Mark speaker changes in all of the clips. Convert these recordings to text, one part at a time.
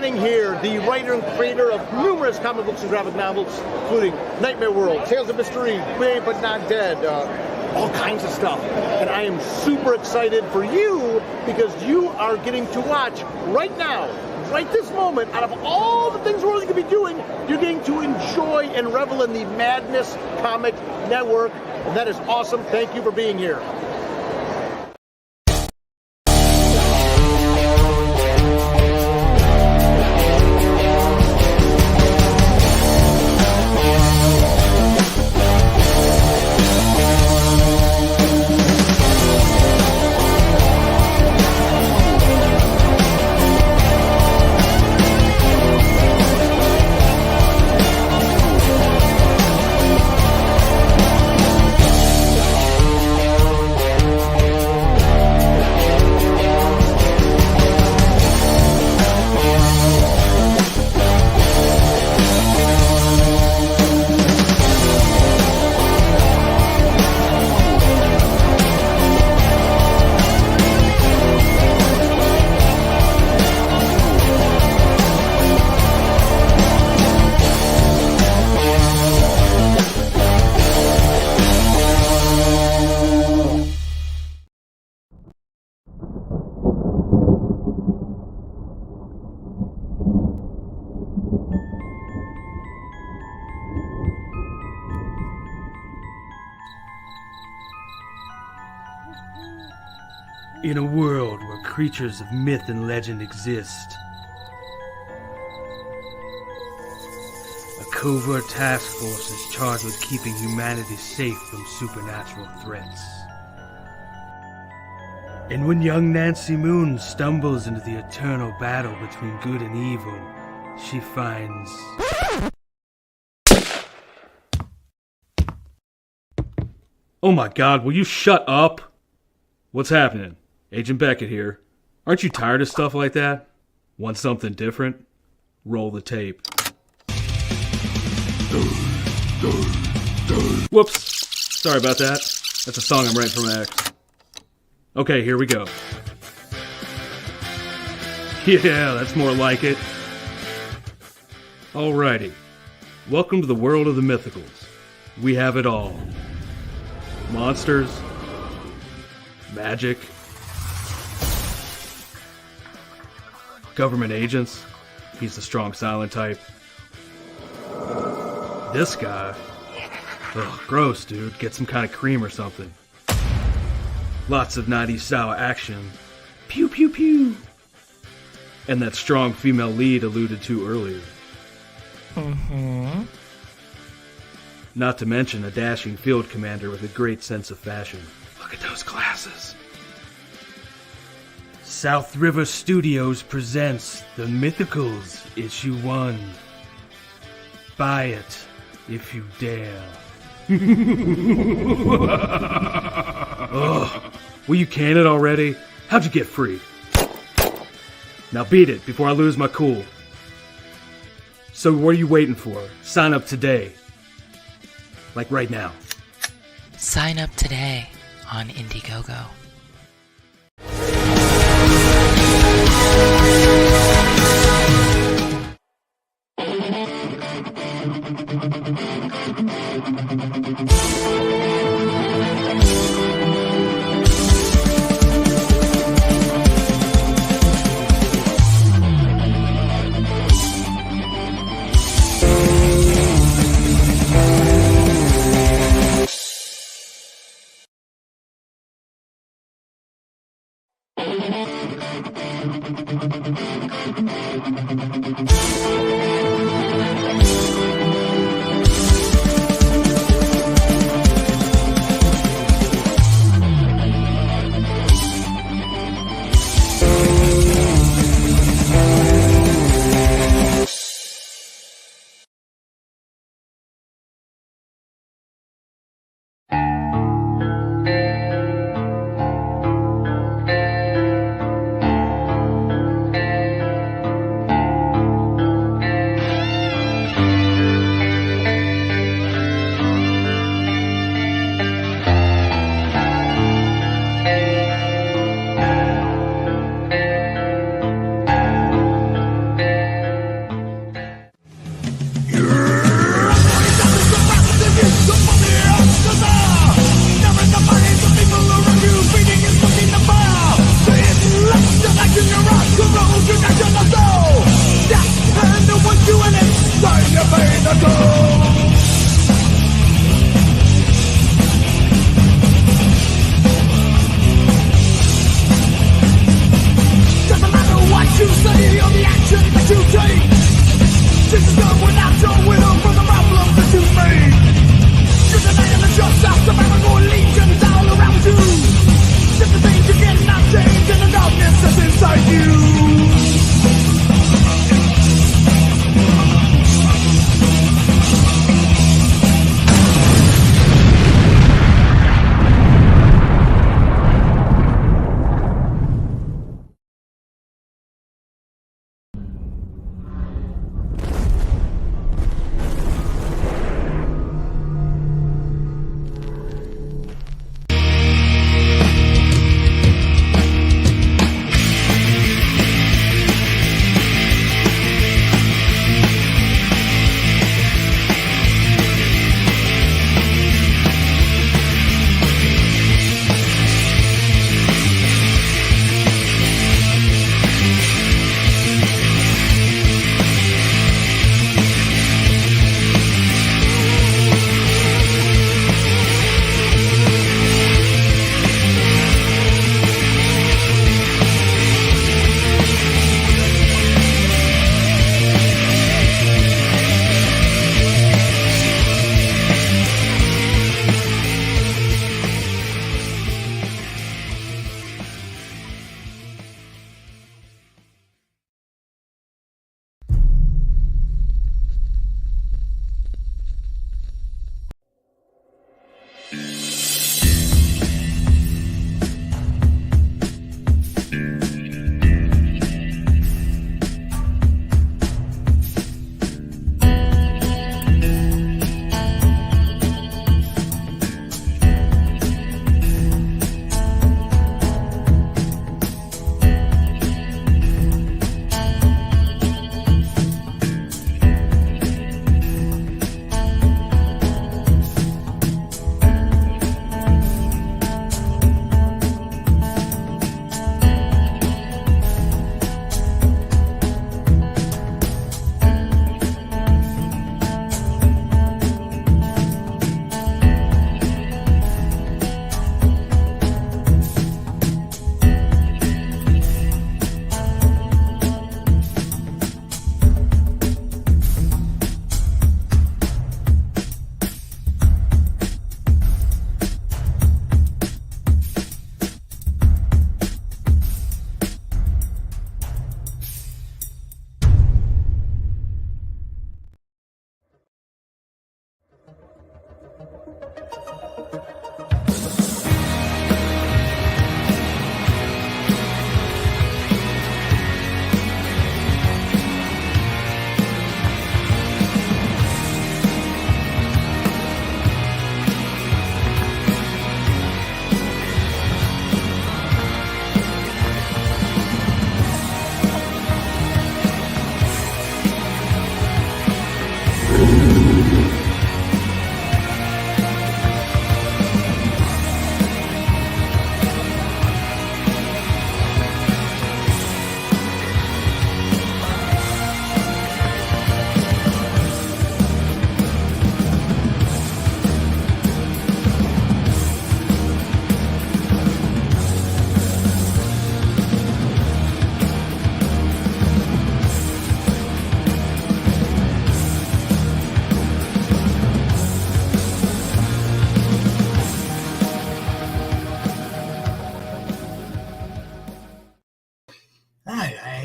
Speaker 1: Manning here, the writer and creator of numerous comic books and graphic novels, including Nightmare World, Tales of Mystery, Brave But Not Dead, all kinds of stuff. And I am super excited for you because you are getting to watch right now, right this moment, out of all the things we're going to be doing, you're getting to enjoy and revel in the Madness Comic Network. And that is awesome. Thank you for being here.
Speaker 2: In a world where creatures of myth and legend exist, a covert task force is charged with keeping humanity safe from supernatural threats. And when young Nancy Moon stumbles into the eternal battle between good and evil, she finds...
Speaker 3: Oh my god, will you shut up? What's happening? Agent Beckett here. Aren't you tired of stuff like that? Want something different? Roll the tape. Whoops. Sorry about that. That's a song I'm writing for my ex. Okay, here we go. Yeah, that's more like it. Alrighty. Welcome to the world of the mythicals. We have it all. Monsters. Magic. Government agents. He's the strong silent type. This guy. Ugh, gross, dude. Get some kind of cream or something. Lots of 90s style action. Pew pew pew. And that strong female lead alluded to earlier.
Speaker 4: Mm-hmm.
Speaker 3: Not to mention a dashing field commander with a great sense of fashion. Look at those glasses.
Speaker 2: South River Studios presents The Mythicals, Issue 1. Buy it, if you dare.
Speaker 3: Ugh, will you can it already? How'd you get free? Now beat it before I lose my cool. So what are you waiting for? Sign up today. Like right now.
Speaker 4: Sign up today on Indiegogo.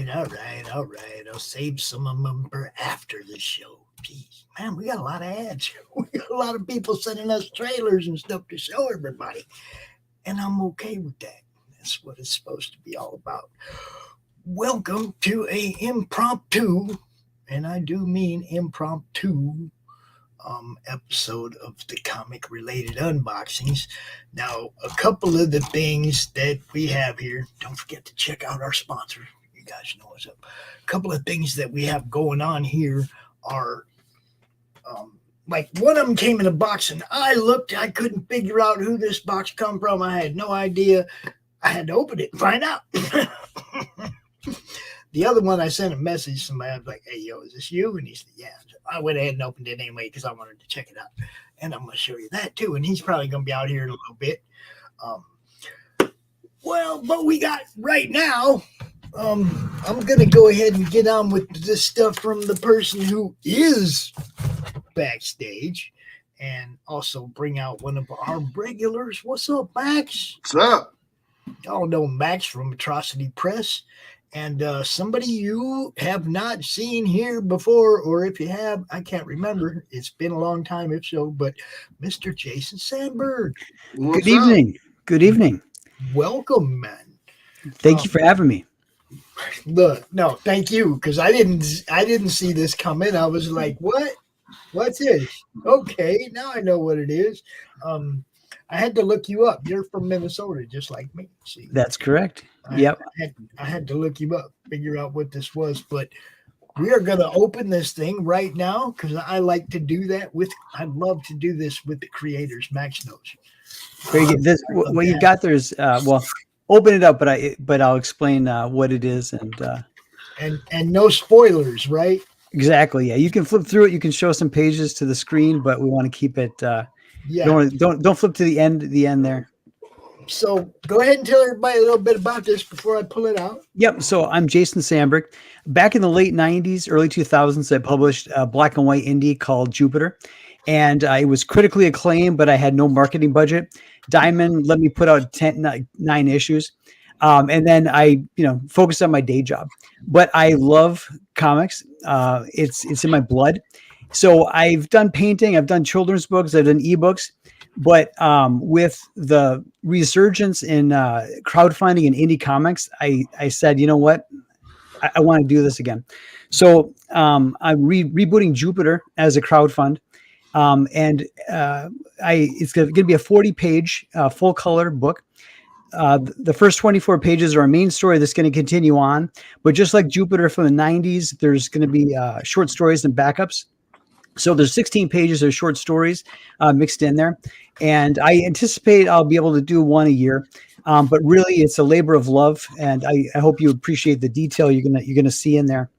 Speaker 5: right. I'll save some of them for after the show. Jeez, man, we got a lot of ads. We got a lot of people sending us trailers and stuff to show everybody. And I'm okay with that. That's what it's supposed to be all about. Welcome to a impromptu, and I do mean impromptu, episode of the comic-related unboxings. Now, a couple of the things that we have here, don't forget to check out our sponsor. You guys know what's up. A couple of things that we have going on here are, like one of them came in a box, and I couldn't figure out who this box come from. I had no idea. I had to open it and find out. The other one, I sent a message to somebody. I was like, hey, yo, is this you? And he said, yeah. So I went ahead and opened it anyway because I wanted to check it out. And I'm going to show you that, too. And he's probably going to be out here in a little bit. But we got right now, I'm going to go ahead and get on with this stuff from the person who is backstage and also bring out one of our regulars. What's up, Max?
Speaker 6: What's up?
Speaker 5: Y'all know Max from Atrocity Press. And somebody you have not seen here before, or if you have, I can't remember. It's been a long time, if so, but Mr. Jason Sandberg.
Speaker 6: What's
Speaker 7: Good evening.
Speaker 5: Welcome, man.
Speaker 7: Thank you for having me.
Speaker 5: Look, no, thank you, because I didn't see this coming. I was like, what? What's this? Okay, now I know what it is. I had to look you up. You're from Minnesota, just like me. See?
Speaker 7: That's correct. Yep.
Speaker 5: I had to look you up, figure out what this was. But we are going to open this thing right now because I like to do that I'd love to do this with the creators. Max knows.
Speaker 7: Very good. What you got there is, open it up, but I'll explain what it is
Speaker 5: and no spoilers, right?
Speaker 7: Exactly. Yeah, you can flip through it. You can show some pages to the screen, but we want to keep it. Don't flip to the end there.
Speaker 5: So go ahead and tell everybody a little bit about this before I pull it out.
Speaker 7: Yep. So I'm Jason Sandberg. Back in the late 90s, early 2000s, I published a black and white indie called Jupiter. And it was critically acclaimed, but I had no marketing budget. Diamond let me put out 9 issues. And then I, focused on my day job. But I love comics. It's in my blood. So I've done painting, I've done children's books, I've done ebooks, but with the resurgence in crowdfunding and indie comics, I said, you know what, I want to do this again. So I'm rebooting Jupiter as a crowdfund, and it's going to be a 40-page full color book. The first 24 pages are a main story that's going to continue on, but just like Jupiter from the 90s, there's going to be short stories and backups. So there's 16 pages of short stories mixed in there. And I anticipate I'll be able to do one a year. But really, it's a labor of love. And I hope you appreciate the detail you're gonna see in there.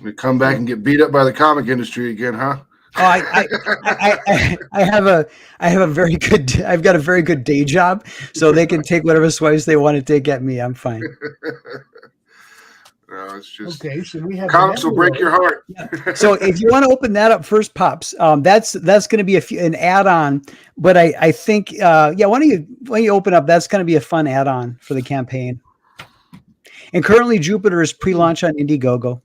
Speaker 6: We come back and get beat up by the comic industry again, huh?
Speaker 7: Oh, I've got a very good day job, so they can take whatever swipes they want to take at me. I'm fine.
Speaker 6: No, it's just
Speaker 5: okay. So we have
Speaker 6: comics will break your heart.
Speaker 7: Yeah. So if you want to open that up first, Pops, that's going to be an add-on. But I think, why don't you open up? That's going to be a fun add-on for the campaign. And currently, Jupiter is pre-launch on Indiegogo.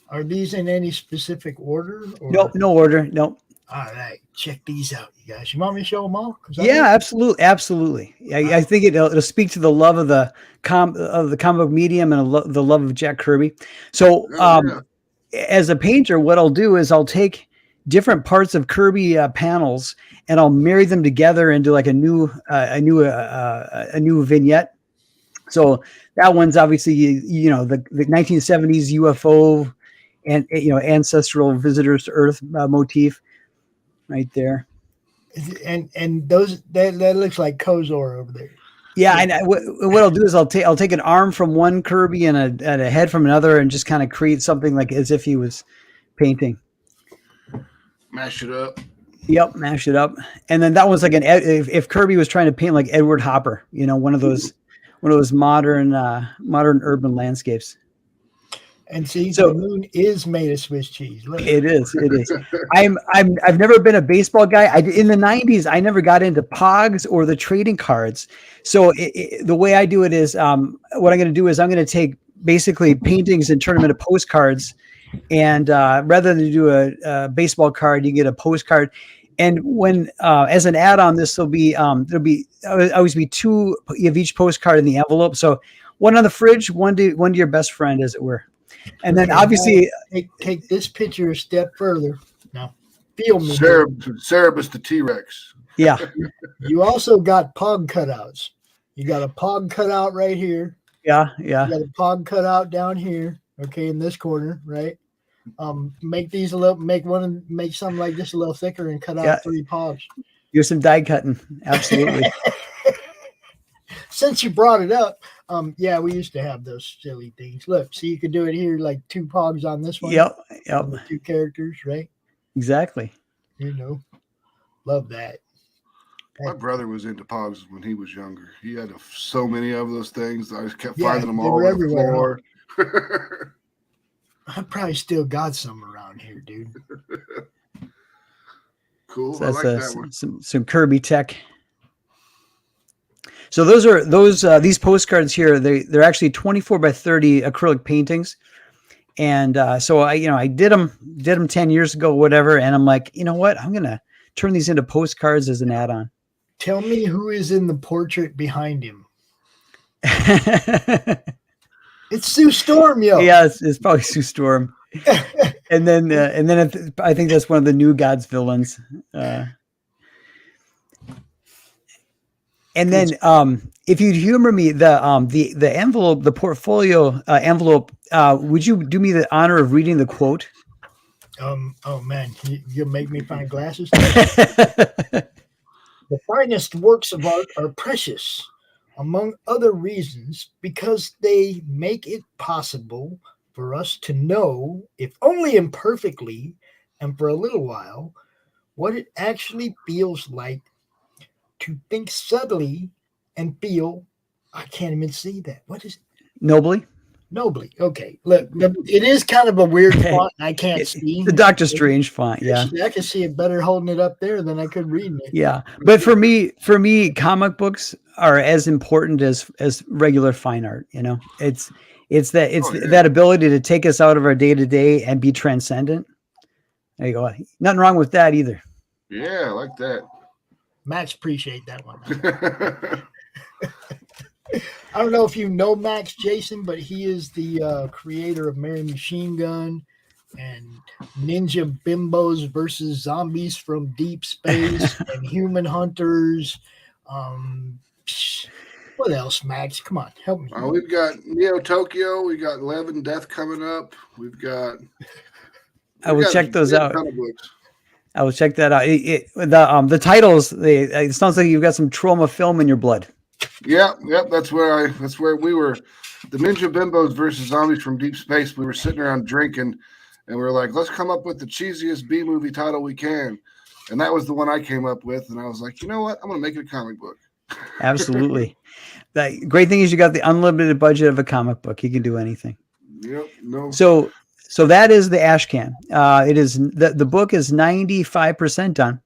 Speaker 5: Are these in any specific order? Or?
Speaker 7: Nope, no order. Nope.
Speaker 5: All right, check these out, you guys. You want me to show them all?
Speaker 7: Yeah, absolutely. I think it'll speak to the love of the comic medium and the love of Jack Kirby. So, as a painter, what I'll do is I'll take different parts of Kirby panels and I'll marry them together into like a new vignette. So that one's obviously the 1970s UFO and ancestral visitors to Earth motif. Right there,
Speaker 5: and those that looks like Kozor over there.
Speaker 7: Yeah, and what I'll do is I'll take an arm from one Kirby and a head from another, and just kind of create something like as if he was painting.
Speaker 6: Mash it up.
Speaker 7: Yep, mash it up, and then that was like if Kirby was trying to paint like Edward Hopper, one of those modern urban landscapes.
Speaker 5: And see,
Speaker 7: So-
Speaker 5: the moon is made of Swiss cheese. Look.
Speaker 7: It is. I've never been a baseball guy. In the 90s, I never got into Pogs or the trading cards. So the way I do it is, what I'm going to do is I'm going to take basically paintings and turn them into postcards. And rather than do a baseball card, you get a postcard. And when as an add-on, this will be there'll always be two of each postcard in the envelope. So one on the fridge, one to your best friend, as it were. And then obviously
Speaker 5: take this picture a step further. Now, feel me.
Speaker 6: Cerebus the T-Rex.
Speaker 7: Yeah.
Speaker 5: You also got pog cutouts. You got a pog cutout right here.
Speaker 7: Yeah.
Speaker 5: You got a pog cutout down here. Okay, in this corner, right? Make these make something like this a little thicker and cut out 3 pogs.
Speaker 7: Do some die cutting. Absolutely.
Speaker 5: Since you brought it up, yeah, we used to have those silly things. Look, so you could do it here, like 2 pogs on this one.
Speaker 7: Yep.
Speaker 5: 2 characters, right?
Speaker 7: Exactly.
Speaker 5: Love that.
Speaker 6: My brother was into pogs when he was younger. He had so many of those things. I just kept finding them
Speaker 5: they
Speaker 6: all
Speaker 5: were
Speaker 6: over the
Speaker 5: everywhere,
Speaker 6: floor.
Speaker 5: I probably still got some around here, dude.
Speaker 6: Cool.
Speaker 7: So
Speaker 6: I
Speaker 7: that's
Speaker 6: like that one.
Speaker 7: some Kirby tech. So these postcards here. They're actually 24 by 30 acrylic paintings, and so I did them 10 years ago, whatever. And I'm like, you know what? I'm gonna turn these into postcards as an add-on.
Speaker 5: Tell me who is in the portrait behind him. It's Sue Storm, yo.
Speaker 7: Yeah, it's probably Sue Storm. and then I think that's one of the New Gods villains. And then, if you'd humor me, the envelope, the portfolio envelope, would you do me the honor of reading the quote?
Speaker 5: Oh man, you make me find glasses. The finest works of art are precious, among other reasons, because they make it possible for us to know, if only imperfectly and for a little while, what it actually feels like to think subtly and feel. I can't even see that. What is it?
Speaker 7: Nobly.
Speaker 5: Okay. Look, it is kind of a weird font. And I can't see
Speaker 7: the Doctor Strange font. Yeah,
Speaker 5: I can see it better holding it up there than I could reading it.
Speaker 7: Yeah, but for me, comic books are as important as regular fine art. It's that ability to take us out of our day to day and be transcendent. There you go. Nothing wrong with that either.
Speaker 6: Yeah, I like that.
Speaker 5: Max, appreciate that one. I don't know if you know Max Jason, but he is the creator of Mary Machine Gun and Ninja Bimbos versus Zombies from Deep Space and Human Hunters. What else, Max? Come on, help me.
Speaker 6: We've got Neo Tokyo. We got 11 Death coming up.
Speaker 7: I will check those out. I will check that out. The titles. It sounds like you've got some trauma film in your blood.
Speaker 6: Yep. That's where we were. The Ninja Bimbos versus Zombies from Deep Space. We were sitting around drinking, and we were like, let's come up with the cheesiest B movie title we can. And that was the one I came up with. And I was like, you know what? I'm going to make it a comic book.
Speaker 7: Absolutely. The great thing is you got the unlimited budget of a comic book. You can do anything.
Speaker 6: Yep. No.
Speaker 7: So that is the ash can. It is the book is 95% done.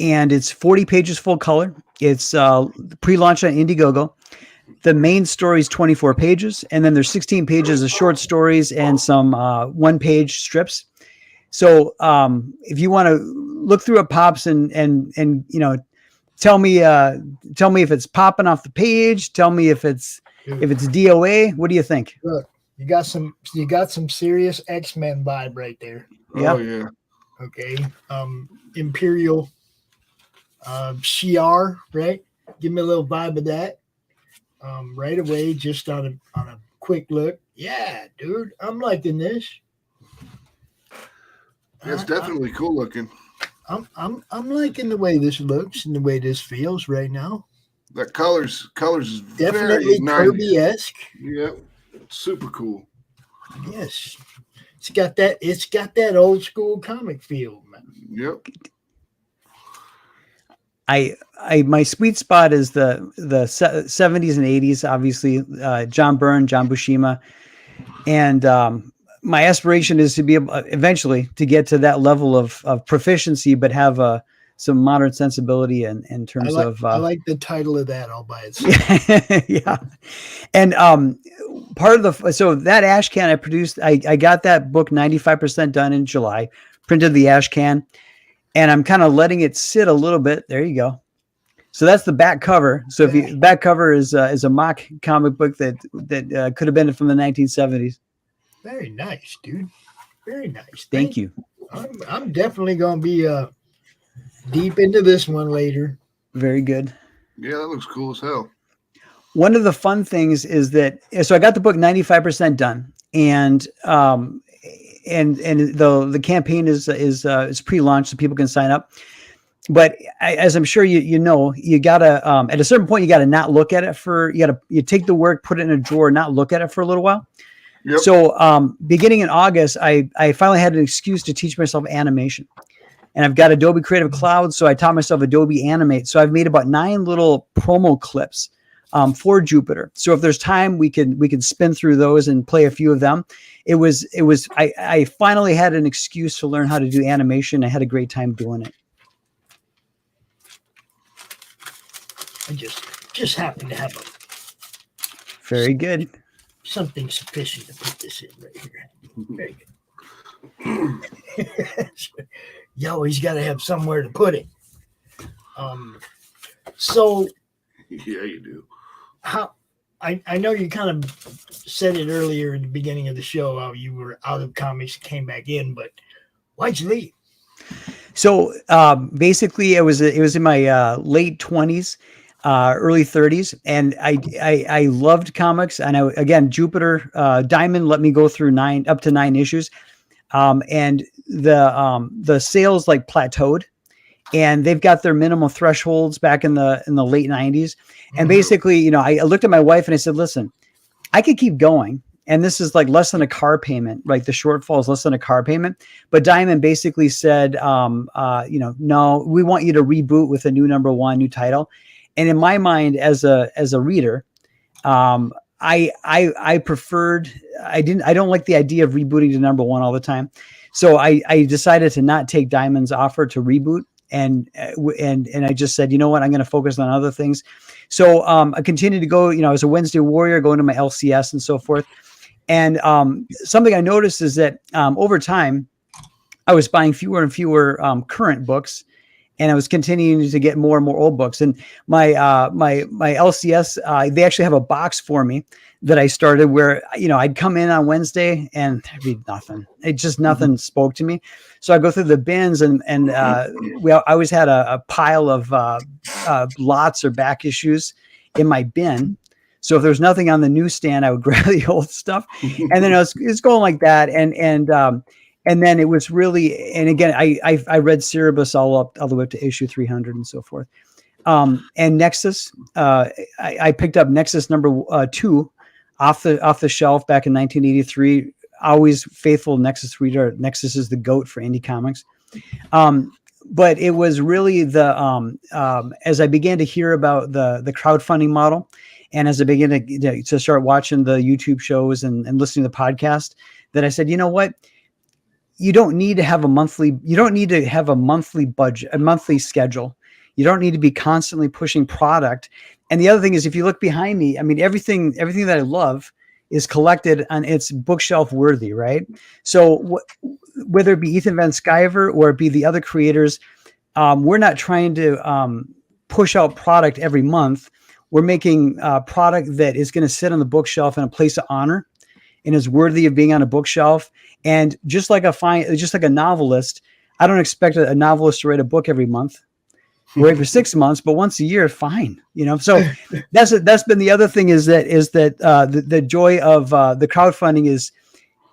Speaker 7: And it's 40 pages full color. It's pre-launch on Indiegogo. The main story is 24 pages, and then there's 16 pages of short stories and some one-page strips. So if you want to look through it, pops and tell me if it's popping off the page. Tell me if it's DOA. What do you think?
Speaker 5: Look, you got some serious X-Men vibe right there.
Speaker 7: Yeah.
Speaker 6: Oh yeah.
Speaker 5: Okay. Imperial Shi'ar, right? Give me a little vibe of that. Right away, just on a quick look. Yeah, dude, I'm liking this.
Speaker 6: It's definitely cool looking.
Speaker 5: I'm liking the way this looks and the way this feels right now.
Speaker 6: That colors is
Speaker 5: Definitely
Speaker 6: very
Speaker 5: Kirby-esque.
Speaker 6: Yep, super cool.
Speaker 5: Yes, it's got that old school comic feel, man.
Speaker 6: Yep.
Speaker 7: my sweet spot is the 70s and 80s, obviously, John Byrne, John Buscema. And my aspiration is to be able eventually to get to that level of proficiency, but have some modern sensibility in terms of.
Speaker 5: I like the title of that all by itself.
Speaker 7: Yeah. And part of so that ash can I produced, I got that book 95% done in July, printed the ash can, and I'm kind of letting it sit a little bit. There you go. So that's the back cover. So if you back cover is a mock comic book that could have been from the 1970s.
Speaker 5: Very nice, dude. Very nice.
Speaker 7: Thank you.
Speaker 5: I'm definitely going to be deep into this one later.
Speaker 7: Very good.
Speaker 6: Yeah, that looks cool as hell.
Speaker 7: One of the fun things is that, so I got the book 95% done, and the campaign is pre-launch, so people can sign up. But as I'm sure you know, you gotta at a certain point you gotta not look at it you take the work, put it in a drawer, not look at it for a little while. Yep. So beginning in August, I finally had an excuse to teach myself animation. And I've got Adobe Creative Cloud, so I taught myself Adobe Animate. So I've made about 9 little promo clips for Jupiter. So if there's time, we can spin through those and play a few of them. I finally had an excuse to learn how to do animation. I had a great time doing it.
Speaker 5: I just happen to have
Speaker 7: very good.
Speaker 5: Something sufficient to put this in right here. Very good. You always got to have somewhere to put it. So
Speaker 6: yeah, you do.
Speaker 5: How I know you kind of said it earlier in the beginning of the show how you were out of comics, came back in, but why'd you leave?
Speaker 7: So basically, it was in my late 20s. Early 30s, and I loved comics, and again Jupiter Diamond let me go through up to 9 issues, and the sales like plateaued, and they've got their minimum thresholds back in the late 90s, and basically I looked at my wife and I said, listen, I could keep going, and this is like less than a car payment, like the shortfall is less than a car payment, but Diamond basically said no, we want you to reboot with a new #1 new title. And in my mind, as a reader, I preferred. I don't like the idea of rebooting to #1 all the time. So I decided to not take Diamond's offer to reboot, and I just said, you know what, I'm going to focus on other things. So I continued to go. As a Wednesday warrior, going to my LCS and so forth. And something I noticed is that over time, I was buying fewer and fewer current books. And I was continuing to get more and more old books. And my LCS, they actually have a box for me that I started where, I'd come in on Wednesday and there'd be nothing. It just nothing spoke to me. So I go through the bins and I always had a pile of lots or back issues in my bin. So if there's nothing on the newsstand, I would grab the old stuff. And then it's going like that. And then it was really, and again, I read Cerebus all the way up to issue 300 and so forth. And Nexus, I picked up Nexus #2 off the shelf back in 1983. Always faithful Nexus reader. Nexus is the GOAT for indie comics. But it was really as I began to hear about the crowdfunding model, and as I began to start watching the YouTube shows and listening to the podcast, that I said, you know what? You don't need to have a monthly budget, a monthly schedule. You don't need to be constantly pushing product. And the other thing is, if you look behind me, I mean, everything that I love is collected and it's bookshelf worthy, right? So whether it be Ethan Van Sciver or it be the other creators, we're not trying to push out product every month. We're making product that is going to sit on the bookshelf in a place of honor and is worthy of being on a bookshelf. And just like a novelist, I don't expect a novelist to write a book every month or every 6 months, but once a year, fine. So that's been the other thing is that the joy of the crowdfunding is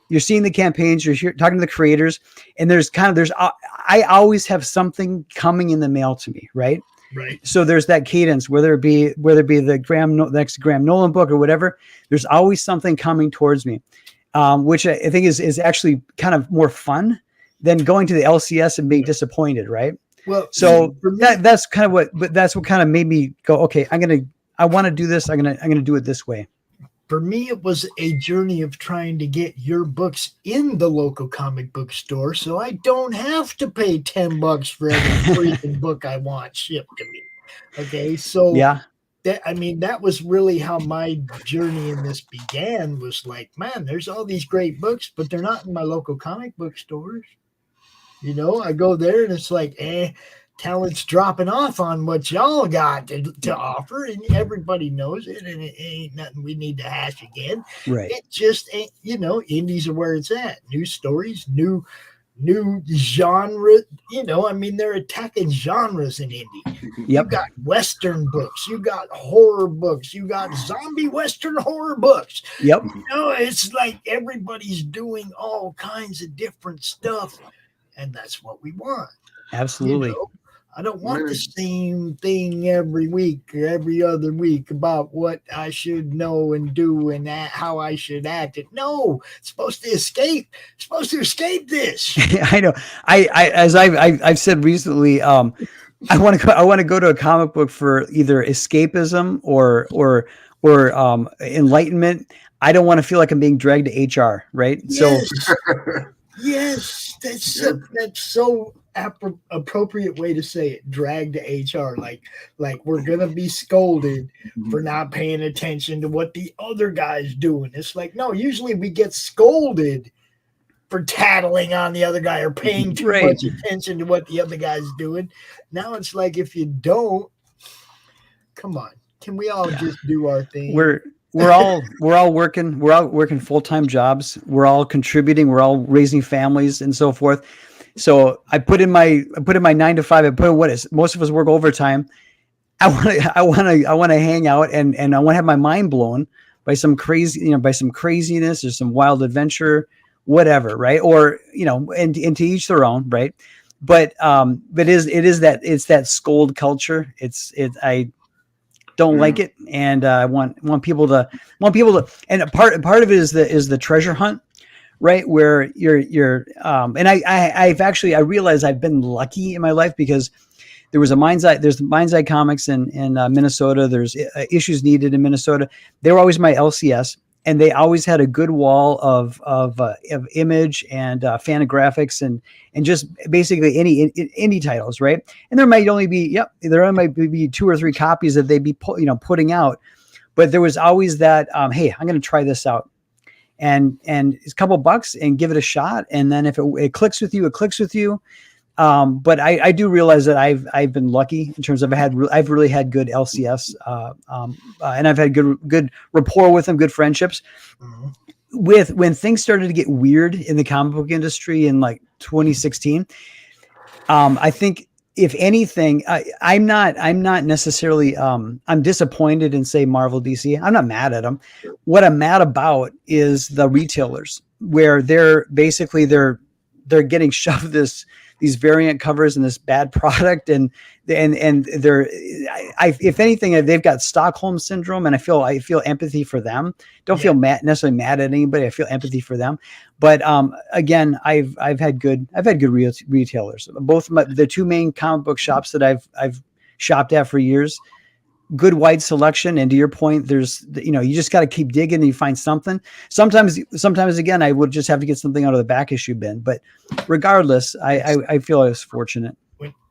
Speaker 7: you're seeing the campaigns, you're talking to the creators, and I always have something coming in the mail to me, right?
Speaker 5: Right.
Speaker 7: So there's that cadence, whether it be the next Graham Nolan book or whatever, there's always something coming towards me, which I think is actually kind of more fun than going to the LCS and being disappointed. Right.
Speaker 5: Well,
Speaker 7: So
Speaker 5: for me,
Speaker 7: that's kind of what kind of made me go, okay, I want to do this. I'm going to do it this way.
Speaker 5: for me, it was a journey of trying to get your books in the local comic book store, so I don't have to pay $10 for every freaking book I want shipped to me. Okay, so
Speaker 7: Yeah.
Speaker 5: that was really how my journey in this began. Was like, man, there's all these great books, but they're not in my local comic book stores. I go there and it's like, talent's dropping off on what y'all got to offer, and everybody knows it, and it ain't nothing we need to hash again.
Speaker 7: Right.
Speaker 5: It just ain't, indies are where it's at. New stories, new genre. They're attacking genres in indie.
Speaker 7: Yep.
Speaker 5: You got Western books, you got horror books, you got zombie Western horror books.
Speaker 7: Yep.
Speaker 5: It's like everybody's doing all kinds of different stuff, and that's what we want.
Speaker 7: Absolutely.
Speaker 5: I don't want the same thing every week or every other week about what I should know and do and how I should act. No, it's supposed to escape. It's supposed to escape this.
Speaker 7: I know. As I've said recently, I want to go to a comic book for either escapism or enlightenment. I don't want to feel like I'm being dragged to HR. Right.
Speaker 5: Yes. Yes, that's so appropriate way to say it. Drag to HR, like we're gonna be scolded for not paying attention to what the other guy's doing. It's like, no, usually we get scolded for tattling on the other guy or paying too much attention to what the other guy's doing. Now it's like, if you don't, come on, can we all just do our thing?
Speaker 7: We're all working full-time jobs. We're all contributing. We're all raising families and so forth. So I put in my 9 to 5. I put in most of us work overtime. I want to hang out and I want to have my mind blown by some craziness or some wild adventure, whatever. Right. Or, and to each their own. Right. But it's that scold culture. I don't like it, and I want people to, and part of it is the treasure hunt, right? Where you're and I realized I've been lucky in my life, because there's Mind's Eye Comics in Minnesota. There's Issues Needed in Minnesota. They were always my LCS, and they always had a good wall of image and fanographics and just basically any indie titles, right? And there might only be 2 or 3 copies that they'd be putting out, but there was always that hey, I'm going to try this out, and it's a couple bucks and give it a shot, and then if it clicks with you, it clicks with you. But I do realize that I've been lucky in terms of I've really had good LCS, and I've had good rapport with them, good friendships. Mm-hmm. When things started to get weird in the comic book industry in like 2016, I think if anything, I'm not necessarily I'm disappointed in, say, Marvel, DC. I'm not mad at them. What I'm mad about is the retailers, where they're getting shoved these variant covers and this bad product, and they're, if anything, they've got Stockholm syndrome, and I feel empathy for them. Don't feel necessarily mad at anybody. I feel empathy for them. But again, I've had good retailers. Both the 2 main comic book shops that I've shopped at for years. Good wide selection, and to your point, there's you just got to keep digging and you find something. Sometimes again, I would just have to get something out of the back issue bin, but regardless, I feel I was fortunate.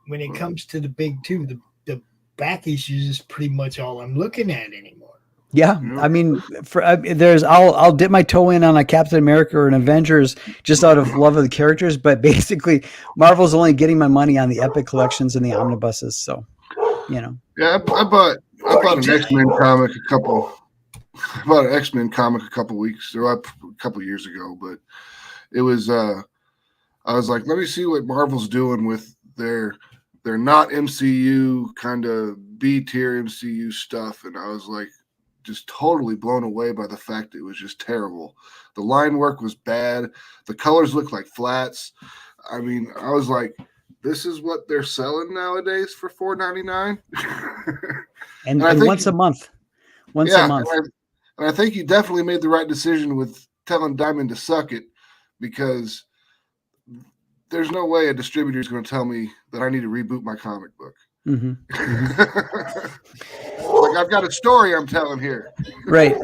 Speaker 5: When it comes to the big 2, the back issues is pretty much all I'm looking at anymore.
Speaker 7: Yeah, I mean, I'll dip my toe in on a Captain America or an Avengers just out of love of the characters, but basically Marvel's only getting my money on the Epic collections and the omnibuses, so. Yeah,
Speaker 6: I bought an X-Men comic a couple weeks or a couple years ago, but it was I was like, let me see what Marvel's doing with their not MCU kind of B-tier MCU stuff, and I was like just totally blown away by the fact it was just terrible. The line work was bad. The colors looked like flats. I mean, I was like, this is what they're selling nowadays for $4.99,
Speaker 7: and once a month. And
Speaker 6: I think you definitely made the right decision with telling Diamond to suck it, because there's no way a distributor is going to tell me that I need to reboot my comic book.
Speaker 7: Mm-hmm.
Speaker 6: Like I've got a story I'm telling here.
Speaker 7: Right.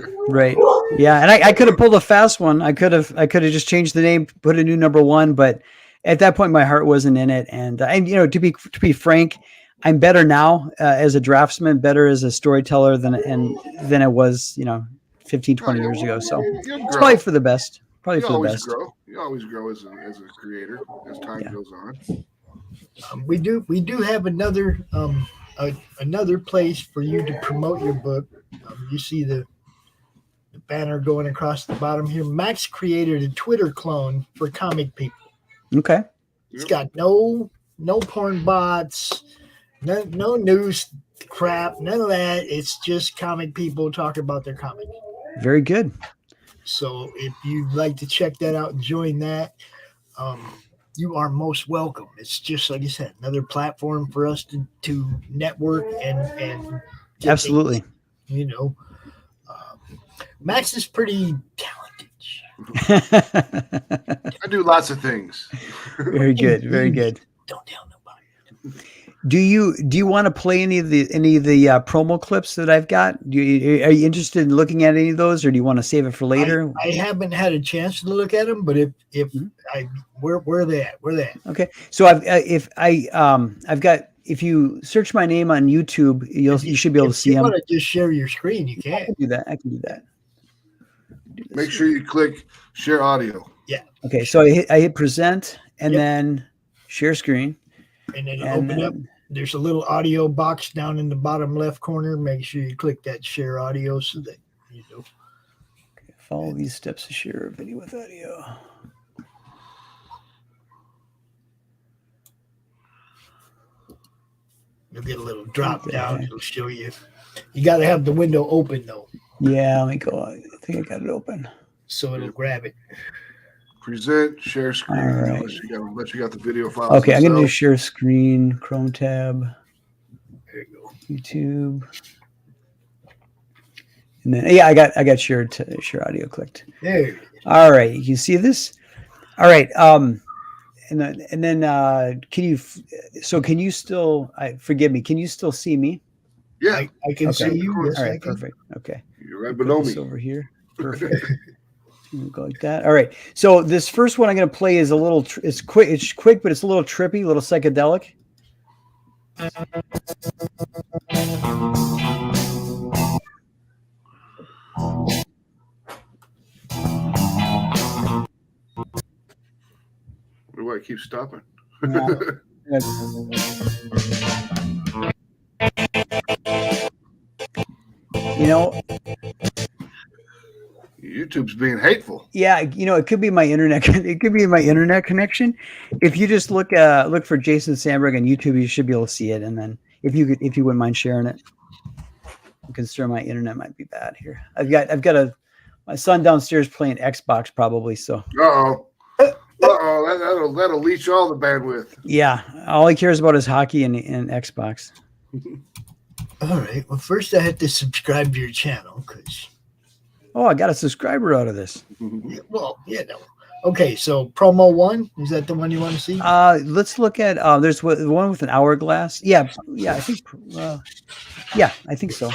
Speaker 7: Yeah, and I could have pulled a fast one. I could have just changed the name, put a new number 1, but at that point my heart wasn't in it. And to be frank, I'm better now as a draftsman, better as a storyteller than I was 15, 20 years ago. So it's probably for the best. Probably for the best.
Speaker 6: You always grow as a creator as time goes on.
Speaker 5: We do have another place for you to promote your book. You see the banner going across the bottom here. Max created a Twitter clone for comic people.
Speaker 7: Okay.
Speaker 5: It's got no porn bots, no news crap, none of that. It's just comic people talking about their comic.
Speaker 7: Very good.
Speaker 5: So if you'd like to check that out and join that, you are most welcome. It's just like I said, another platform for us to network and
Speaker 7: absolutely.
Speaker 5: Max is pretty talented.
Speaker 6: I do lots of things.
Speaker 7: Very good. Very good.
Speaker 5: Don't tell nobody.
Speaker 7: Do you want to play any of the promo clips that I've got? Are you interested in looking at any of those, or do you want to save it for later?
Speaker 5: I haven't had a chance to look at them, but where are they at? Where are they at?
Speaker 7: Okay, so I've got. If you search my name on YouTube, you should be able to see them.
Speaker 5: If you want to just share your screen, you can.
Speaker 7: I can do that.
Speaker 6: Make sure you click share audio.
Speaker 5: Yeah.
Speaker 7: Okay, so I hit present and then share screen.
Speaker 5: And then open up. There's a little audio box down in the bottom left corner. Make sure you click that share audio so that you know.
Speaker 7: Okay, follow these steps to share a video with audio.
Speaker 5: You'll get a little drop down. It'll show you. You got to have the window open though.
Speaker 7: Yeah, let me go. I think I got it open.
Speaker 5: So it'll grab it.
Speaker 6: Present, share screen.
Speaker 7: All right.
Speaker 6: Unless you got the video file.
Speaker 7: Okay, I'm going to do share screen, Chrome tab.
Speaker 5: There you go.
Speaker 7: YouTube. And then I got share audio clicked.
Speaker 5: There you go.
Speaker 7: All right, you can see this. All right, and then can you still forgive me? Can you still see me?
Speaker 6: Yeah,
Speaker 5: I can see you. Yes,
Speaker 7: all right, perfect. Okay,
Speaker 6: you're right below me.
Speaker 7: Over here, perfect. Go like that. All right. So this first one I'm going to play is a little. It's quick. It's quick, but it's a little trippy, a little psychedelic.
Speaker 6: Why it keeps stopping? YouTube's being hateful.
Speaker 7: Yeah, it could be my internet. It could be my internet connection. If you just look for Jason Sandberg on YouTube, you should be able to see it. And then if you wouldn't mind sharing it, I'm concerned my internet might be bad here. I've got my son downstairs playing Xbox probably. So.
Speaker 6: That'll leech all the bandwidth.
Speaker 7: Yeah, all he cares about is hockey and Xbox.
Speaker 5: All right. Well, first I have to subscribe to your channel because.
Speaker 7: Oh, I got a subscriber out of this.
Speaker 5: Well, Okay, so promo 1, is that the one you want to see?
Speaker 7: Let's look at. There's one with an hourglass. Yeah, I think. I think so.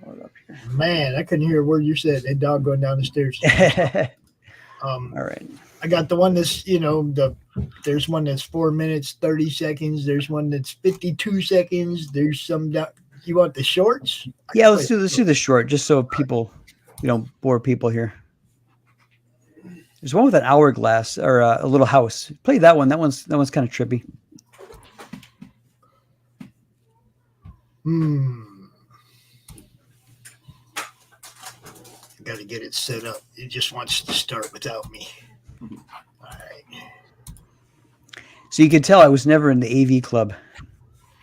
Speaker 7: Call it up here.
Speaker 5: Man, I couldn't hear a word you said. That dog going down the stairs.
Speaker 7: All right.
Speaker 5: I got the one that's there's one that's 4 minutes 30 seconds. There's one that's 52 seconds. There's some. You want the shorts?
Speaker 7: Yeah, let's do the short, just so people, don't bore people here. There's one with an hourglass or a little house. Play that one. That one's kind of trippy.
Speaker 5: Got to get it set up. It just wants to start without me. All right.
Speaker 7: So you can tell I was never in the AV club.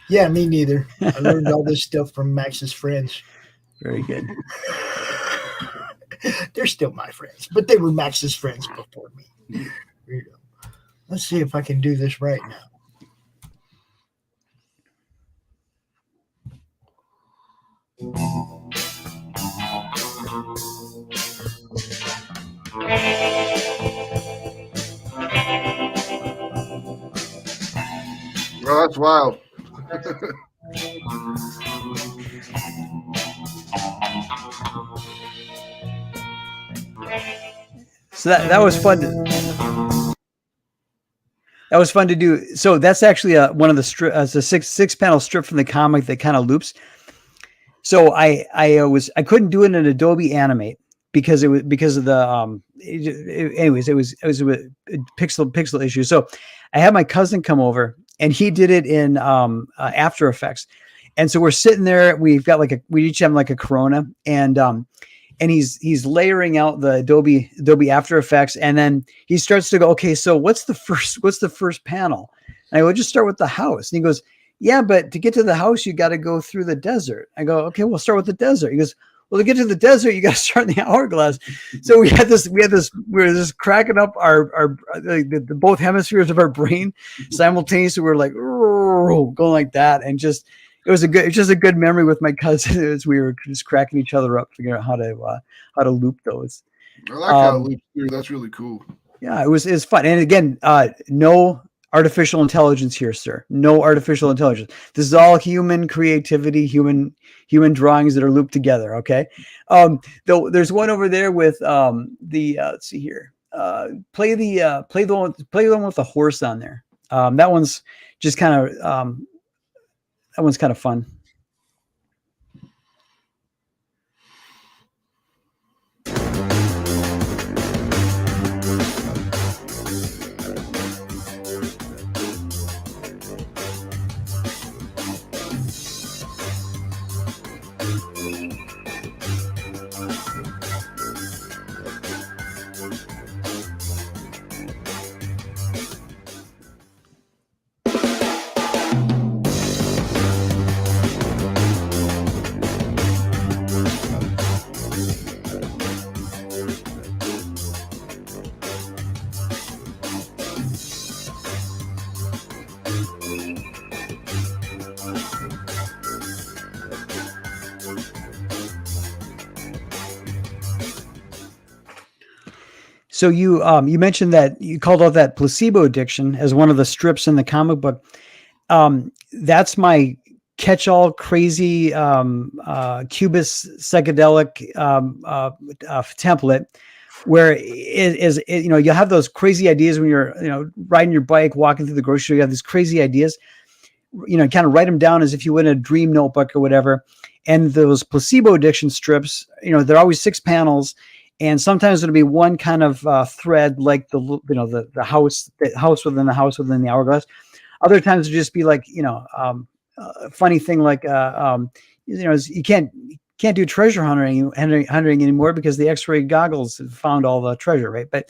Speaker 5: Yeah, me neither. I learned all this stuff from Max's friends.
Speaker 7: Very good.
Speaker 5: They're still my friends, but they were Max's friends before me. Let's see if I can do this right now.
Speaker 6: that's wild.
Speaker 7: So that was fun. That was fun to do. So that's actually one of the it's a six panel strip from the comic that kind of loops. So I couldn't do it in Adobe Animate because of the it was a pixel issue. So I had my cousin come over and he did it in After Effects. And so we're sitting there. We've got we each have like a Corona, and he's layering out the Adobe After Effects, and then he starts to go, okay, so what's the first panel? And I go, just start with the house. And he goes, yeah, but to get to the house, you got to go through the desert. I go, okay, we'll start with the desert. He goes, well, to get to the desert, you got to start in the hourglass. So we were just cracking up our the both hemispheres of our brain simultaneously. We were like going like that, and it was just a good memory with my cousin as we were just cracking each other up, figuring out how to loop those.
Speaker 6: I like how it loops through. That's really cool.
Speaker 7: Yeah, it was fun. And again, no artificial intelligence here, sir. No artificial intelligence. This is all human creativity, human drawings that are looped together. Okay. Though there's one over there with let's see here. Play the one with the horse on there. That one's just kind of that one's kind of fun. So you mentioned that you called out that placebo addiction as one of the strips in the comic book. That's my catch-all crazy cubist psychedelic template, where you have those crazy ideas when you're riding your bike, walking through the grocery store. You have these crazy ideas. Kind of write them down as if you would in a dream notebook or whatever. And those placebo addiction strips, they're always 6 panels. And sometimes it'll be one kind of thread, like the house within the house within the hourglass. Other times it'll just be like a funny thing like you can't do treasure hunting anymore because the X-ray goggles found all the treasure, right? But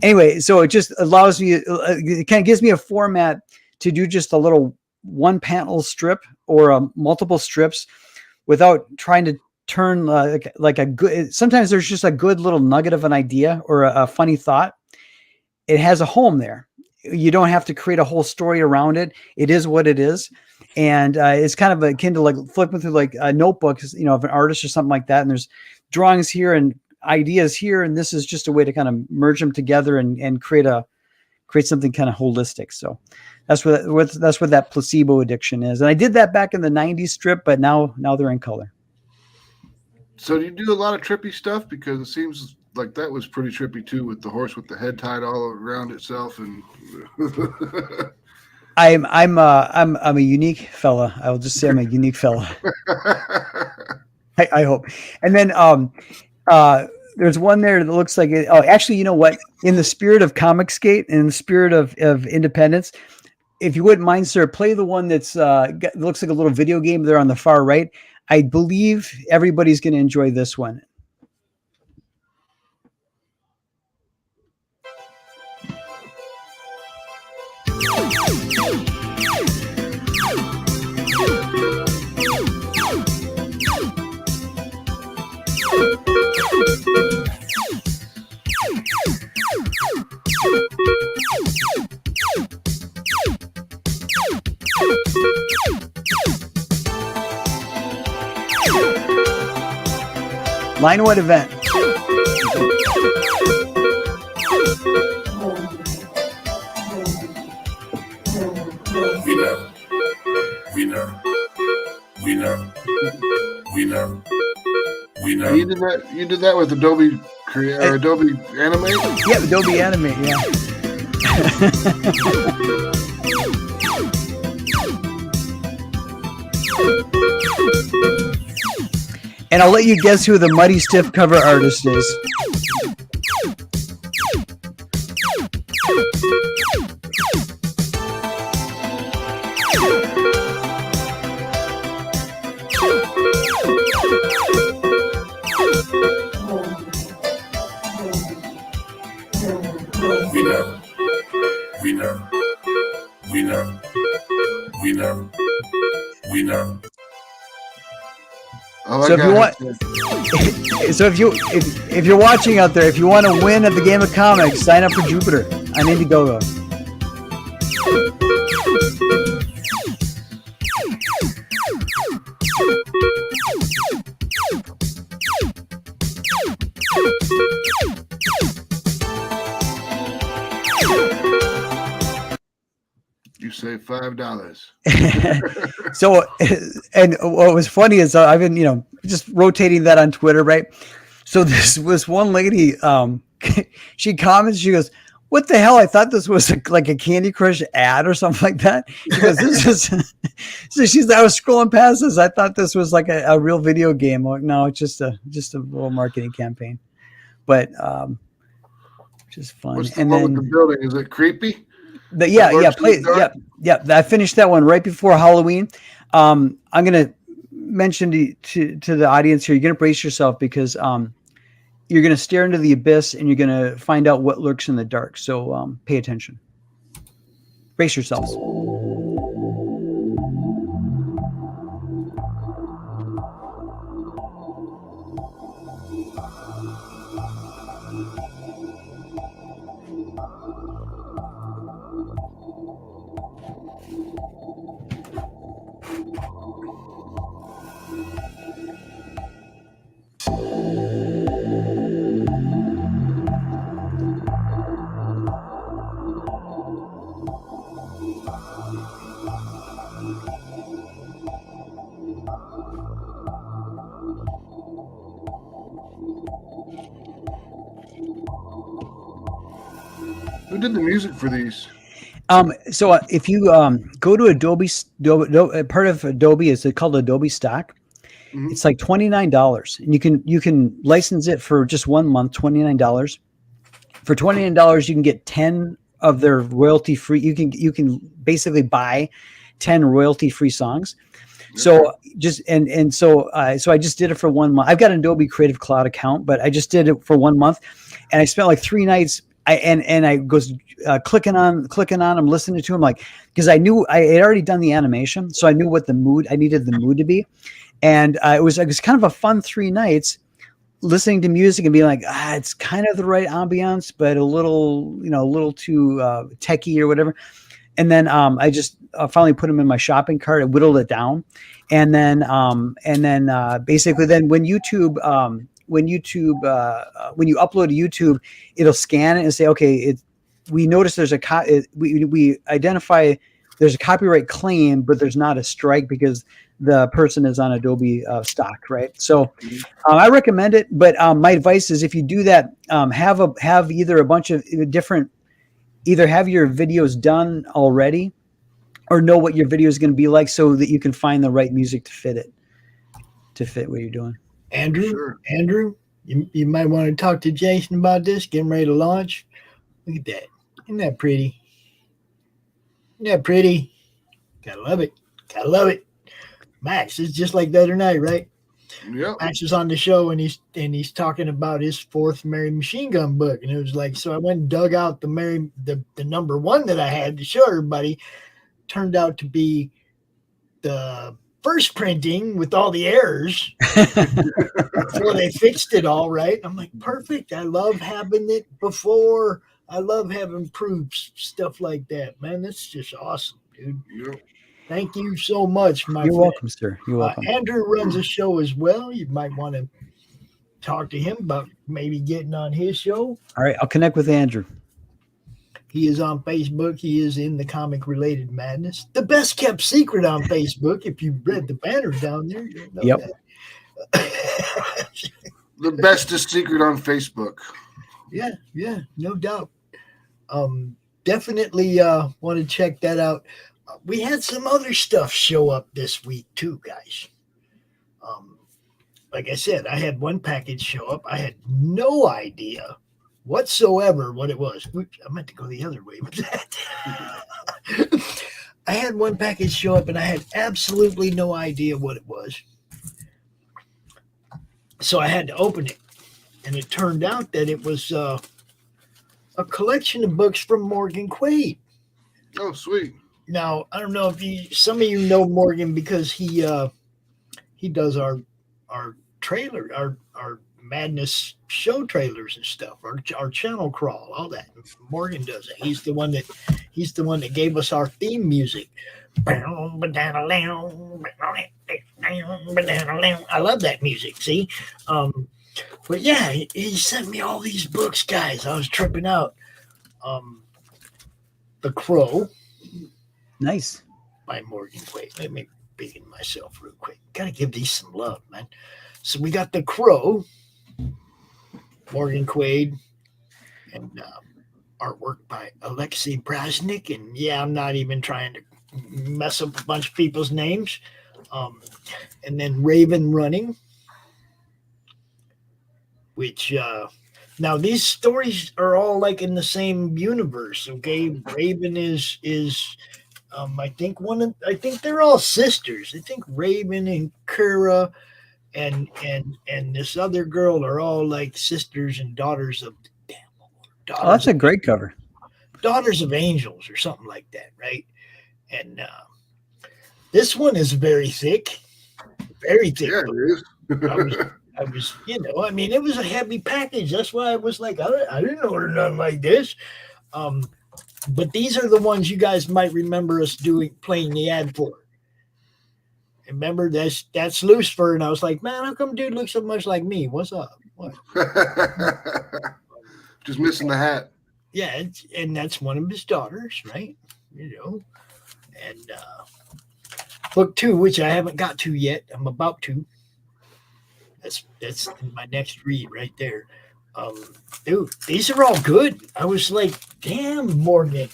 Speaker 7: anyway, so it just allows me. It kind of gives me a format to do just a little one panel strip or multiple strips without trying to turn like a good. Sometimes there's just a good little nugget of an idea or a funny thought. It has a home there. You don't have to create a whole story around it. It is what it is. And it's kind of akin to like flipping through like a notebook, of an artist or something like that. And there's drawings here and ideas here. And this is just a way to kind of merge them together and create something kind of holistic. So that's what that placebo addiction is. And I did that back in the 90s strip, but now they're in color.
Speaker 6: So do you do a lot of trippy stuff? Because it seems like that was pretty trippy too, with the horse with the head tied all around itself. And
Speaker 7: I'm a unique fella. I will just say I'm a unique fella. I hope. And then there's one there that looks like it. Oh, actually, you know what? In the spirit of Comic Skate, in the spirit of independence, if you wouldn't mind, sir, play the one that's looks like a little video game there on the far right. I believe everybody's going to enjoy this one. Line what event?
Speaker 6: You did that with Adobe Adobe Animate?
Speaker 7: Yeah, Adobe Animate, yeah. And I'll let you guess who the Muddy Stiff cover artist is. So if you're watching out there, if you want to win at the game of comics, sign up for Jupiter on Indiegogo.
Speaker 6: You save $5.
Speaker 7: So, and what was funny is I've been, just rotating that on Twitter, right? So this was one lady, she comments, she goes, "What the hell? I thought this was like a Candy Crush ad or something like that." She goes, "This is," so I was scrolling past this. I thought this was like a real video game. I'm like, no, it's just a little marketing campaign, but just fun.
Speaker 6: What's the one with the building? Is it creepy?
Speaker 7: I finished that one right before Halloween. I'm gonna mention to the audience here, you're gonna brace yourself because you're gonna stare into the abyss and you're gonna find out what lurks in the dark. So pay attention. Brace yourselves.
Speaker 6: Who did the music for these?
Speaker 7: So if you go to Adobe, part of Adobe is called Adobe Stock. Mm-hmm. It's like $29, and you can license it for just 1 month, $29. For $29, you can get 10 of their royalty free. You can basically buy 10 royalty free songs. So so I just did it for 1 month. I've got an Adobe Creative Cloud account, but I just did it for 1 month, and I spent like 3 nights. I was clicking on them, listening to them, like, because I knew I had already done the animation, so I knew what I needed the mood to be, and it was kind of a fun 3 nights listening to music and being like, it's kind of the right ambiance, but a little too techie or whatever. And then I just finally put them in my shopping cart. I whittled it down, and then basically then when you upload to YouTube, it'll scan it and say, okay, we notice there's we identify there's a copyright claim, but there's not a strike because the person is on Adobe stock, right? So I recommend it, but my advice is if you do that, have either a bunch of different, either have your videos done already or know what your video is going to be like so that you can find the right music to fit what you're doing.
Speaker 5: Andrew,
Speaker 6: Sure.
Speaker 5: Andrew, you might want to talk to Jason about this, getting ready to launch. Look at that. Isn't that pretty? Isn't that pretty? Gotta love it. Gotta love it. Max is just like the other night, right?
Speaker 6: Yep.
Speaker 5: Max is on the show and he's talking about his 4th Mary Machine Gun book. And it was like, so I went and dug out the number 1 that I had to show everybody. Turned out to be the first printing with all the errors. So they fixed it all right. I'm like, perfect. I love having it before. I love having proofs, stuff like that. Man, that's just awesome, dude.
Speaker 6: Yep.
Speaker 5: Thank you so much, my
Speaker 7: You're
Speaker 5: friend.
Speaker 7: welcome, sir. You're welcome.
Speaker 5: Andrew runs a show as well. You might want to talk to him about maybe getting on his show.
Speaker 7: All right, I'll connect with Andrew.
Speaker 5: He is on Facebook. He is in the Comic Related Madness. The best kept secret on Facebook. If you read the banners down there, you'll know that.
Speaker 6: The bestest secret on Facebook.
Speaker 5: Yeah, no doubt. Definitely want to check that out. We had some other stuff show up this week too, guys. Like I said, I had one package show up. I had no idea whatsoever what it was. Oops, I meant to go the other way with that. I had one package show up and I had absolutely no idea what it was. So I had to open it. And it turned out that it was a collection of books from Morgan Quaid.
Speaker 6: Oh, sweet.
Speaker 5: Now, I don't know if some of you know Morgan because he does our trailer, our Madness show trailers and stuff, our channel crawl, all that. Morgan does it. He's the one that gave us our theme music. I love that music. See, but yeah, he sent me all these books, guys. I was tripping out. The Crow,
Speaker 7: Nice.
Speaker 5: by Morgan Quaid. Let me begin myself real quick. Gotta give these some love, man. So we got The Crow, Morgan Quaid, and artwork by Alexei Brasnik. And yeah, I'm not even trying to mess up a bunch of people's names. And then Raven Running, which now these stories are all like in the same universe. Okay, Raven is I think they're all sisters. I think Raven and Kira and this other girl are all like sisters and daughters of the devil.
Speaker 7: Oh, that's a great cover.
Speaker 5: Daughters of angels or something like that, right? And this one is very thick. Very thick.
Speaker 6: Yeah, it is.
Speaker 5: I was, it was a heavy package. That's why I was like, I didn't order nothing like this. But these are the ones you guys might remember us playing the ad for. And remember, that's Lucifer, and I was like, man, how come dude looks so much like me? What's up? What?
Speaker 6: Just missing the hat.
Speaker 5: Yeah, and that's one of his daughters, right? And book 2, which I haven't got to yet. I'm about to. That's my next read right there. Dude, these are all good. I was like, damn, Morgan.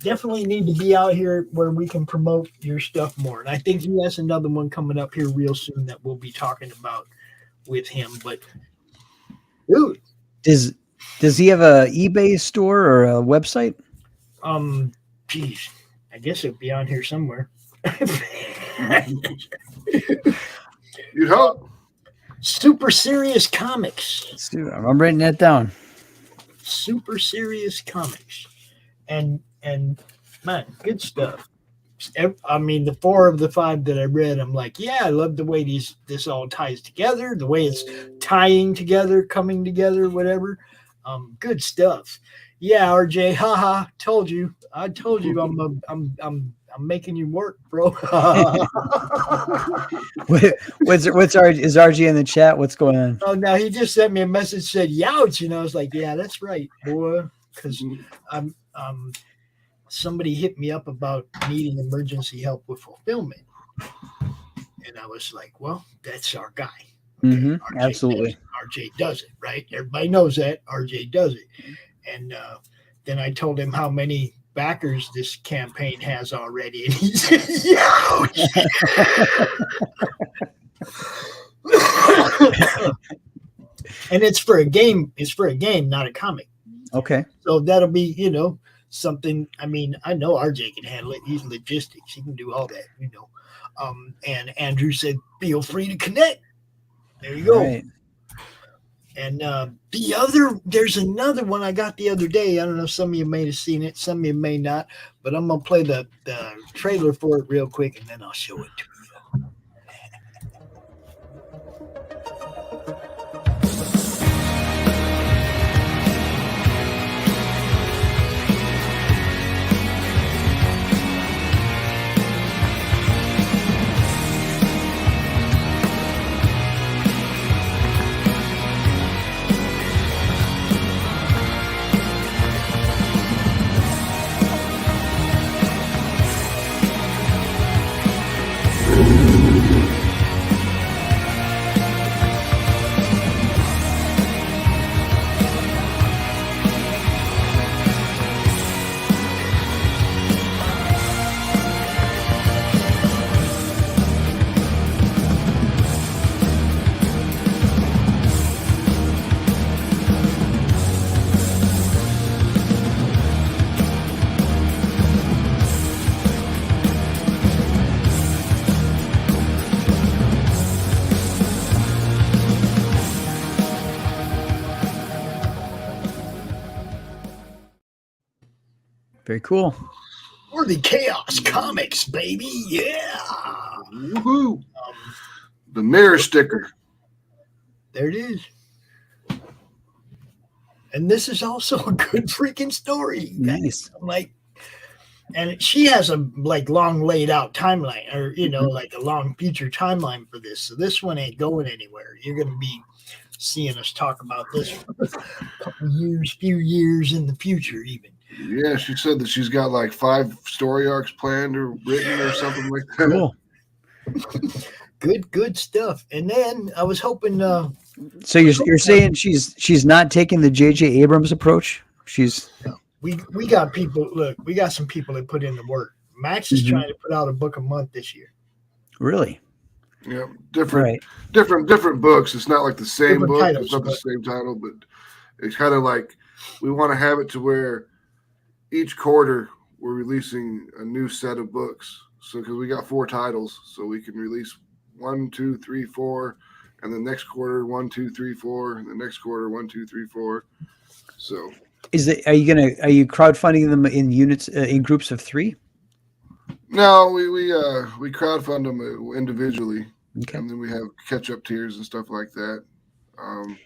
Speaker 5: Definitely need to be out here where we can promote your stuff more. And I think he has another one coming up here real soon that we'll be talking about with him. But dude,
Speaker 7: does he have a eBay store or a website?
Speaker 5: Geez, I guess it'd be on here somewhere.
Speaker 6: You'd hope.
Speaker 5: Super Serious Comics.
Speaker 7: I'm writing that down.
Speaker 5: Super Serious Comics. And man, good stuff. I mean, the 4 of the 5 that I read, I'm like, yeah, I love the way this all ties together, the way it's tying together, coming together, whatever. Good stuff. Yeah, RJ, haha, told you. I told you I'm making you work, bro.
Speaker 7: Is RJ in the chat? What's going on?
Speaker 5: Oh, no, he just sent me a message, said, youch. I was like, yeah, that's right, boy. Because somebody hit me up about needing emergency help with fulfillment. And I was like, well, that's our guy. Okay?
Speaker 7: Mm-hmm, absolutely.
Speaker 5: RJ does it, right? Everybody knows that. RJ does it. And then I told him how many backers this campaign has already. And he said, ouch. And it's for a game. It's for a game, not a comic.
Speaker 7: Okay.
Speaker 5: So that'll be, something. I mean, I know RJ can handle it. He's logistics. He can do all that, And Andrew said, feel free to connect. There you go. Right. And there's another one I got the other day. I don't know. Some of you may have seen it. Some of you may not. But I'm going to play the trailer for it real quick, and then I'll show it to you.
Speaker 7: Very cool.
Speaker 5: We're the Chaos Comics, baby. Yeah.
Speaker 6: Woohoo! The mirror sticker.
Speaker 5: There it is. And this is also a good freaking story.
Speaker 7: Nice.
Speaker 5: Like, and she has a like long laid out timeline, or like a long future timeline for this. So this one ain't going anywhere. You're going to be seeing us talk about this for a few years in the future, even.
Speaker 6: Yeah, she said that she's got like 5 story arcs planned or written or something like that.
Speaker 7: Cool.
Speaker 5: Good stuff. And then I was hoping.
Speaker 7: So you're saying she's not taking the J.J. Abrams approach?
Speaker 5: We got people. Look, we got some people that put in the work. Max is trying to put out a book a month this year.
Speaker 7: Really?
Speaker 6: Yeah, different books. It's not like the same book. Titles, it's not the same title, but it's kind of like we want to have it to where each quarter we're releasing a new set of books. So because we got 4 titles, so we can release 1, 2, 3, 4, and the next quarter 1, 2, 3, 4, and the next quarter 1, 2, 3, 4. So
Speaker 7: are you crowdfunding them in units in groups of 3?
Speaker 6: No, we crowdfund them individually,
Speaker 7: okay.
Speaker 6: And then we have catch-up tiers and stuff like that. And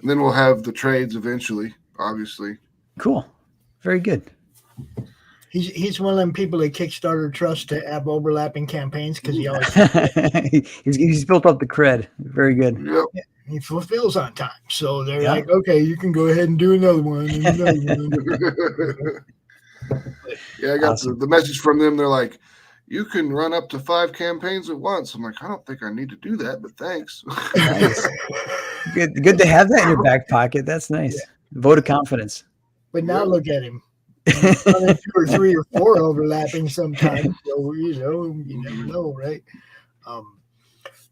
Speaker 6: then we'll have the trades eventually, obviously.
Speaker 7: Cool, very good.
Speaker 5: He's one of them people that Kickstarter trust to have overlapping campaigns because he always
Speaker 7: he's built up the cred. Very good.
Speaker 6: Yep.
Speaker 5: Yeah, he fulfills on time, so they're like, okay, you can go ahead and do another one. And another one.
Speaker 6: Yeah, I got the message from them. They're like, you can run up to 5 campaigns at once. I'm like, I don't think I need to do that, but thanks.
Speaker 7: Nice. Good to have that in your back pocket. That's nice. Yeah. Vote of confidence.
Speaker 5: But now look at him. 2 or 3 or 4 overlapping sometimes. So, you never know, right?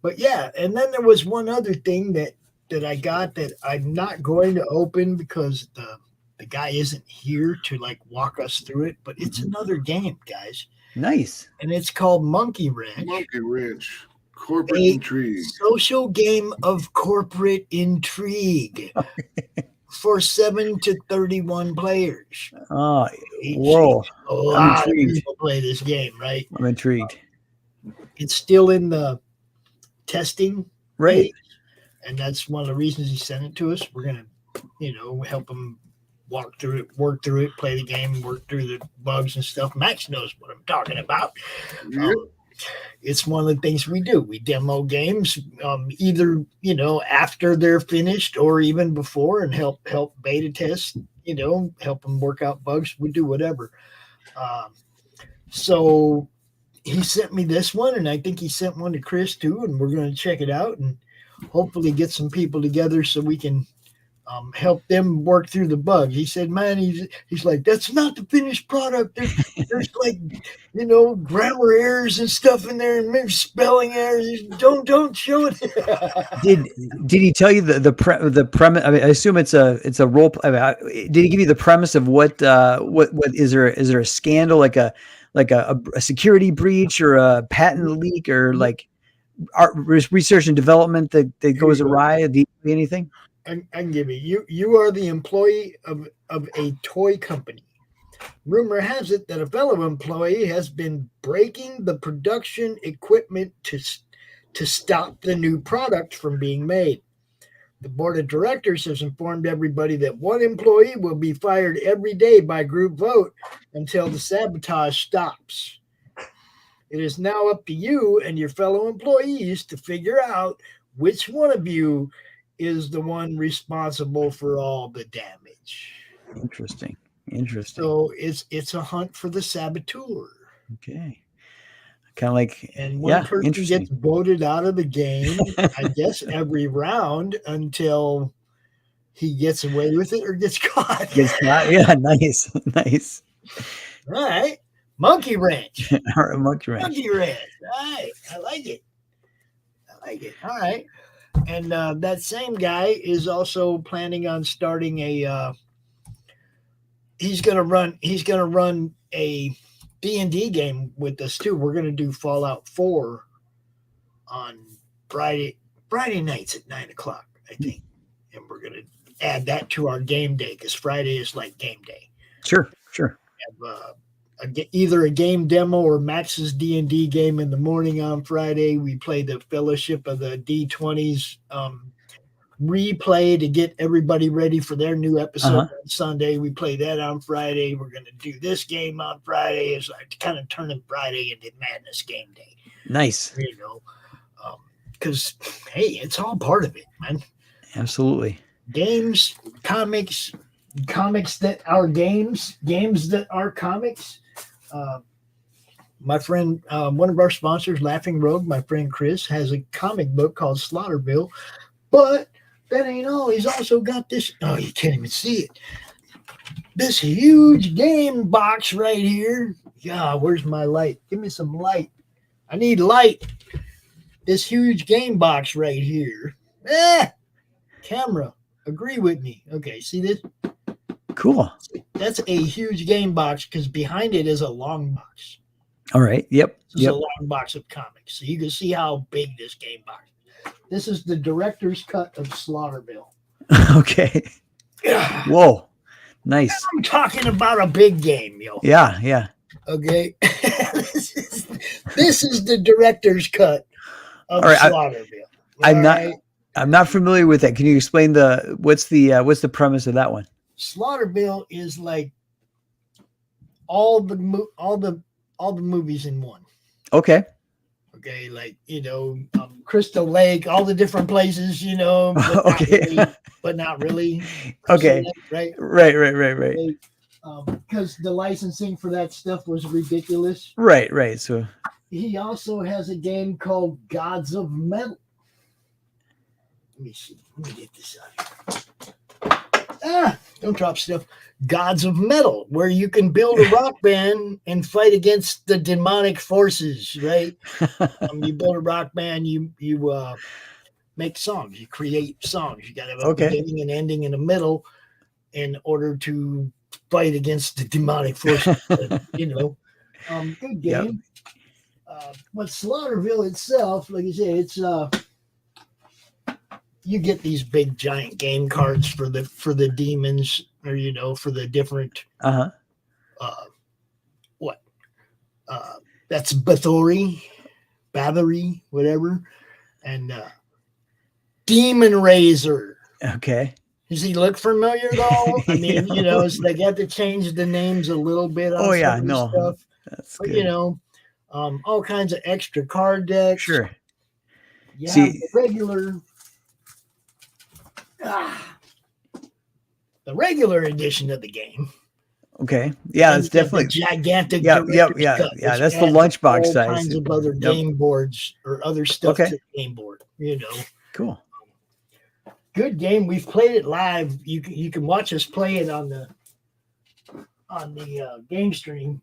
Speaker 5: But yeah, and then there was one other thing that I got that I'm not going to open because the guy isn't here to like walk us through it, but it's another game, guys.
Speaker 7: Nice.
Speaker 5: And it's called Monkey Wrench.
Speaker 6: Monkey Wrench. Corporate intrigue.
Speaker 5: Social game of corporate intrigue. For 7 to 31 players.
Speaker 7: Oh, whoa.
Speaker 5: A lot of people play this game, right?
Speaker 7: I'm intrigued.
Speaker 5: It's still in the testing
Speaker 7: phase,
Speaker 5: and that's one of the reasons he sent it to us. We're going to, help him work through it, play the game, work through the bugs and stuff. Max knows what I'm talking about.
Speaker 6: Yep.
Speaker 5: It's one of the things we do. We demo games either, after they're finished or even before and help beta test, help them work out bugs. We do whatever. So he sent me this one, and I think he sent one to Chris too, and we're going to check it out and hopefully get some people together so we can help them work through the bugs. He said, man, he's like, that's not the finished product. There's like, grammar errors and stuff in there and maybe spelling errors. Don't show it.
Speaker 7: Did he tell you the premise? I mean, I assume it's a role. Did he give you the premise of what is there a scandal like a security breach or a patent leak or like research and development that goes awry? Do you see anything?
Speaker 5: I can give you are the employee of a toy company. Rumor has it that a fellow employee has been breaking the production equipment to stop the new product from being made. The board of directors has informed everybody that one employee will be fired every day by group vote until the sabotage stops. It is now up to you and your fellow employees to figure out which one of you is the one responsible for all the damage.
Speaker 7: Interesting.
Speaker 5: So it's a hunt for the saboteur.
Speaker 7: Okay. Kind of like,
Speaker 5: and one person gets voted out of the game, I guess, every round until he gets away with it or gets caught.
Speaker 7: Yeah, nice.
Speaker 5: All right. Monkey Wrench.
Speaker 7: All right, Monkey Wrench.
Speaker 5: All right. I like it. All right. And that same guy is also planning on starting a he's gonna run a D&D game with us too. We're gonna do Fallout 4 on Friday nights at 9:00, I think. And we're gonna add that to our game day because Friday is like game day.
Speaker 7: Sure.
Speaker 5: either a game demo or Max's D&D game in the morning on Friday. We play the Fellowship of the D20s replay to get everybody ready for their new episode on Sunday. We play that on Friday. We're going to do this game on Friday. It's like kind of turning Friday into Madness Game Day.
Speaker 7: Nice.
Speaker 5: You know, because, hey, it's all part of it, man.
Speaker 7: Absolutely.
Speaker 5: Games, comics that are games that are comics. My friend, one of our sponsors, Laughing Rogue, my friend Chris, has a comic book called Slaughterville. But that ain't all. He's also got this. Oh, you can't even see it. This huge game box right here. Yeah, where's my light? Give me some light. I need light. This huge game box right here. Camera, agree with me. Okay, see this?
Speaker 7: Cool.
Speaker 5: That's a huge game box because behind it is a long box.
Speaker 7: All right. Yep.
Speaker 5: This is a long box of comics. So you can see how big this game box is. This is the director's cut of Slaughterville.
Speaker 7: Okay. Whoa. Nice.
Speaker 5: I'm talking about a big game, yo.
Speaker 7: Yeah, yeah.
Speaker 5: Okay. This is the director's cut of Slaughterville.
Speaker 7: I'm not familiar with that. Can you explain what's the premise of that one? Slaughterville
Speaker 5: is like all the movies in one.
Speaker 7: Okay.
Speaker 5: Okay, like, Crystal Lake, all the different places, but
Speaker 7: okay,
Speaker 5: but not really.
Speaker 7: Okay,
Speaker 5: Lake, right?
Speaker 7: Right.
Speaker 5: Because the licensing for that stuff was ridiculous.
Speaker 7: Right. So
Speaker 5: he also has a game called Gods of Metal. Let me see. Let me get this out. Don't drop stuff. Gods of Metal, where you can build a rock band and fight against the demonic forces, right? You build a rock band, you make songs, you create songs. You got to have a beginning and ending and a middle in order to fight against the demonic forces. Good game. Yep. But Slaughterville itself, like I said, it's you get these big giant game cards for the demons, or for the different that's Bathory, whatever, and Demon Razor.
Speaker 7: Okay.
Speaker 5: Does he look familiar though? I mean, it's they got to change the names a little bit on stuff.
Speaker 7: That's
Speaker 5: but
Speaker 7: good.
Speaker 5: All kinds of extra card decks.
Speaker 7: Sure.
Speaker 5: Yeah, the regular edition of the game.
Speaker 7: Okay. Yeah, it's definitely
Speaker 5: gigantic.
Speaker 7: Yeah. That's the lunchbox size. All
Speaker 5: kinds of other game boards or other stuff to the game board.
Speaker 7: Cool.
Speaker 5: Good game. We've played it live. You can watch us play it on the game stream.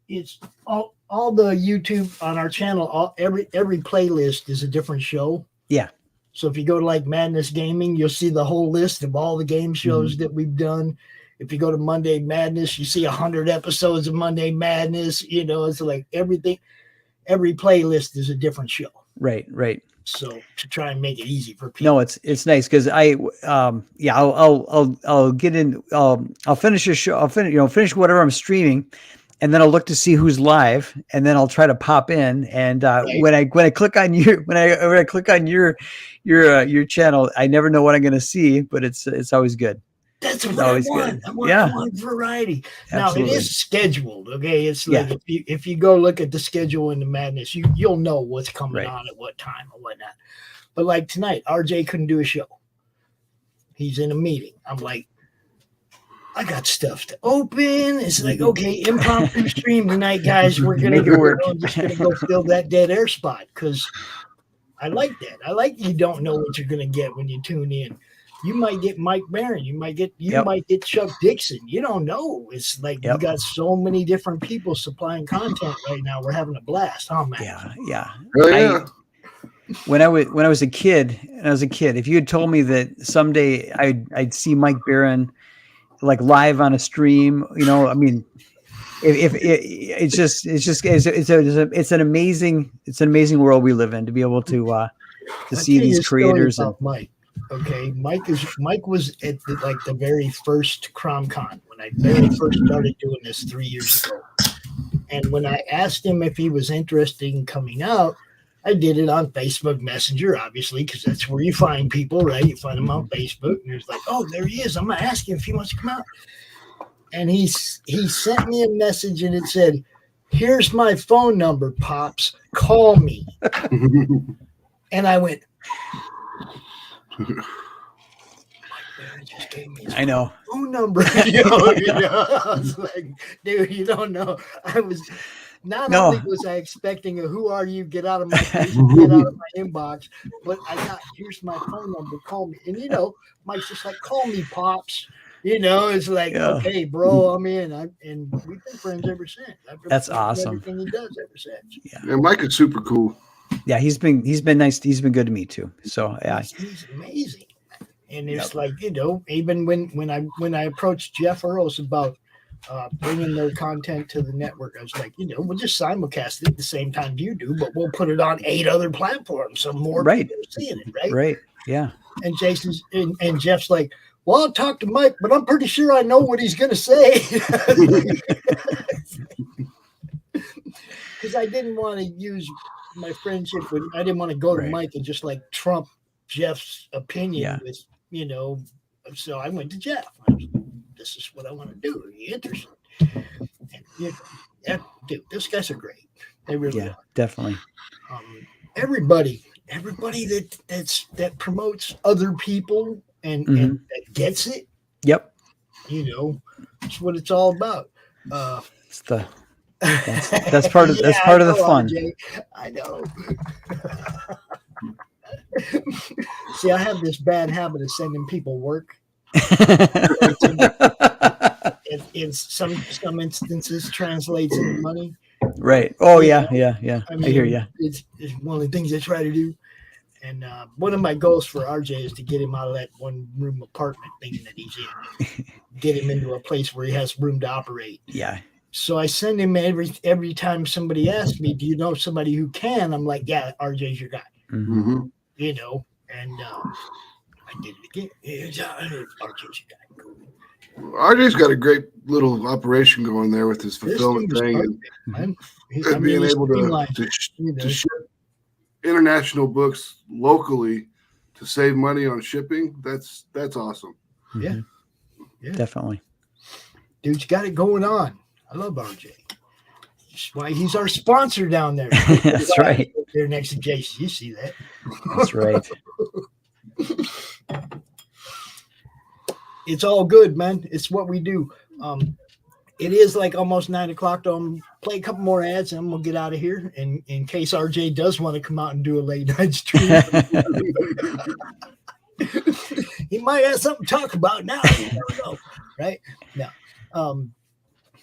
Speaker 5: It's all the YouTube on our channel. Every playlist is a different show.
Speaker 7: Yeah.
Speaker 5: So if you go to like Madness Gaming, you'll see the whole list of all the game shows that we've done. If you go to Monday Madness, you see 100 episodes of Monday Madness. It's like everything. Every playlist is a different show. Right. So to try and make it easy for people.
Speaker 7: No, it's nice because I'll get in. I'll finish a show. I'll finish whatever I'm streaming, and then I'll look to see who's live, and then I'll try to pop in. And when I click on your channel, I never know what I'm going to see, but it's always good.
Speaker 5: That's what I want. I want variety.
Speaker 7: Absolutely.
Speaker 5: Now it is scheduled. Okay, it's like if you go look at the schedule in the Madness, you'll know what's coming on at what time or whatnot. But like tonight, RJ couldn't do a show. He's in a meeting. I'm like, I got stuff to open. It's like, okay, impromptu stream tonight, guys. We're gonna I'm just gonna go fill that dead air spot because I like that. I like you don't know what you're gonna get when you tune in. You might get Mike Barron. You might get Chuck Dixon. You don't know. It's like you got so many different people supplying content right now. We're having a blast, huh, man?
Speaker 7: Yeah.
Speaker 6: Really, yeah.
Speaker 7: When I was a kid, if you had told me that someday I'd see Mike Barron like live on a stream, I mean, it's an amazing world we live in to be able to see these creators.
Speaker 5: Mike. Okay, Mike was at the very first CromCon when I very first started doing this 3 years ago. And when I asked him if he was interested in coming out, I did it on Facebook Messenger, obviously, because that's where you find people, right? You find them on Facebook, and it's like, oh, there he is. I'm gonna ask him if he wants to come out. And he sent me a message, and it said, "Here's my phone number, Pops. Call me." And I went, just gave me
Speaker 7: I know.
Speaker 5: phone number. I was like, dude, you don't know. I was not only was I expecting a "who are you? Get out of my face, get out of my inbox," but I got, "Here's my phone number, call me." And Mike's just like, "Call me, Pops." It's like, okay, bro, I'm in. And we've been friends ever since.
Speaker 7: That's awesome.
Speaker 5: Everything he does ever since.
Speaker 6: Yeah, Mike is super cool.
Speaker 7: Yeah, he's been nice. He's been good to me too. So yeah,
Speaker 5: he's amazing. And it's like, even when I approached Jeff Earls about bringing their content to the network, I was like, we'll just simulcast it at the same time you do, but we'll put it on 8 other platforms, so more people are seeing it, right?
Speaker 7: Right. Yeah.
Speaker 5: And Jason's and Jeff's like, "Well, I'll talk to Mike, but I'm pretty sure I know what he's going to say." Because I didn't want to use my friendship I didn't want to go to Mike and just like trump Jeff's opinion with, so I went to Jeff. This is what I want to do. Are you interested? And, dude, those guys are great. They really are.
Speaker 7: Definitely.
Speaker 5: Everybody that promotes other people and that gets it.
Speaker 7: Yep.
Speaker 5: It's what it's all about.
Speaker 7: It's that's part of part of the fun.
Speaker 5: RJ, I know. See, I have this bad habit of sending people work. In some instances, translates into money.
Speaker 7: Right. Oh yeah. I hear you.
Speaker 5: It's one of the things I try to do. And one of my goals for RJ is to get him out of that one-room apartment thing that he's in. Get him into a place where he has room to operate. Yeah. So I send him every time somebody asks me, "Do you know somebody who can?" I'm like, "Yeah, RJ's your guy."
Speaker 6: Mm-hmm.
Speaker 5: And I did it again. RJ's your guy.
Speaker 6: RJ's got a great little operation going there with his fulfillment thing, and being able to ship international books locally to save money on shipping. That's awesome.
Speaker 5: Yeah.
Speaker 7: Definitely.
Speaker 5: Dude's got it going on. I love RJ. That's why he's our sponsor down there.
Speaker 7: That's right.
Speaker 5: There next to Jason. You see that?
Speaker 7: That's right.
Speaker 5: It's all good, man. It's what we do. It is like almost 9 o'clock. I'll play a couple more ads and I'm going to get out of here. And in case RJ does want to come out and do a late night stream, he might have something to talk about now. You never know, right? Now,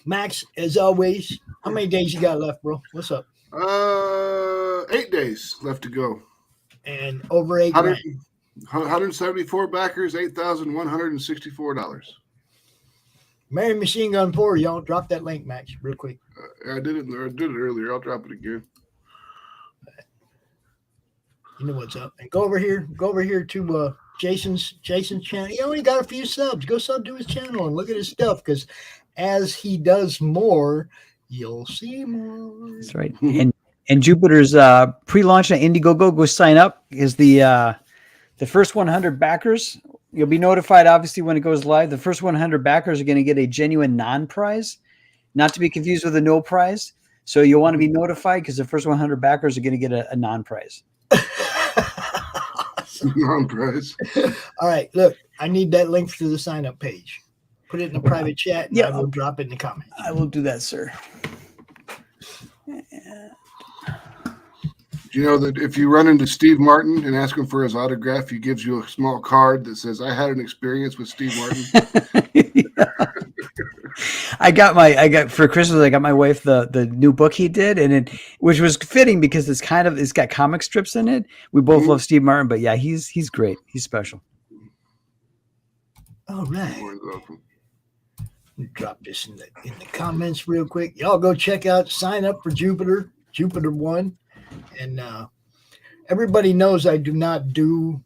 Speaker 5: Max, as always, how many days you got left, bro? What's up?
Speaker 6: 8 days left to go.
Speaker 5: And over 8 grand.
Speaker 6: 174 backers, $8,164.
Speaker 5: Mary Machine Gun 4, y'all. Drop that link, Max, real quick.
Speaker 6: I did it earlier. I'll drop it again.
Speaker 5: You know what's up. And go over here to Jason's channel. He only got a few subs. Go sub to his channel and look at his stuff, because as he does more, you'll see more.
Speaker 7: That's right. And Jupiter's pre-launch at Indiegogo. Go sign up. Is the first 100 backers. You'll be notified, obviously, when it goes live. The first 100 backers are going to get a genuine non-prize, not to be confused with a no prize. So you'll want to be notified, because the first 100 backers are going to get a non-prize.
Speaker 6: Non-prize.
Speaker 5: All right, look, I need that link to the sign-up page. Put it in the private chat, and I will drop it in the comments.
Speaker 7: I will do that, sir.
Speaker 6: Do you know that if you run into Steve Martin and ask him for his autograph, he gives you a small card that says, "I had an experience with Steve Martin."
Speaker 7: I got for Christmas, I got my wife the new book he did, and which was fitting because it's got comic strips in it. We both love Steve Martin, but yeah, he's great. He's special.
Speaker 5: All right. Drop this in the comments real quick. Y'all go check out, sign up for Jupiter 1. And everybody knows I do not do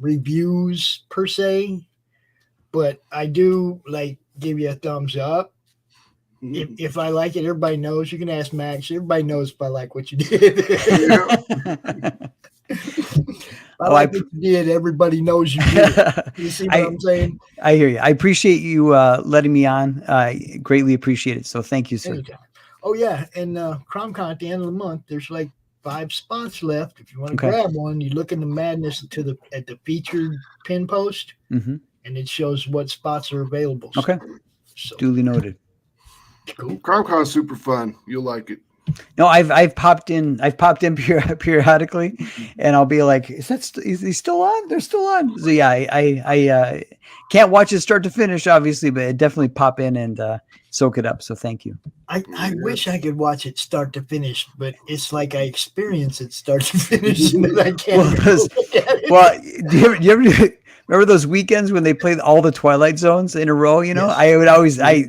Speaker 5: reviews per se, but I do like give you a thumbs up. If I like it, everybody knows. You can ask Max. Everybody knows if I like what you did. I like what you did. Everybody knows you did. You see what I'm saying?
Speaker 7: I hear you. I appreciate you letting me on. I greatly appreciate it. So thank you, sir.
Speaker 5: Anytime. Oh yeah, and CromCon at the end of the month, there's like 5 spots left. If you want to grab one, you look in the madness at the featured pin post, and it shows what spots are available.
Speaker 7: Okay, so duly noted.
Speaker 5: Cool.
Speaker 6: CromCon's super fun. You'll like it.
Speaker 7: No, I've popped in periodically, and I'll be like, is he still on? They're still on. So yeah, I can't watch it start to finish, obviously, but it definitely pop in and soak it up. So thank you.
Speaker 5: I wish I could watch it start to finish, but it's like I experience it start to finish, and then I can't.
Speaker 7: Well, do you ever remember those weekends when they played all the Twilight Zones in a row? You know, yes. I would always, I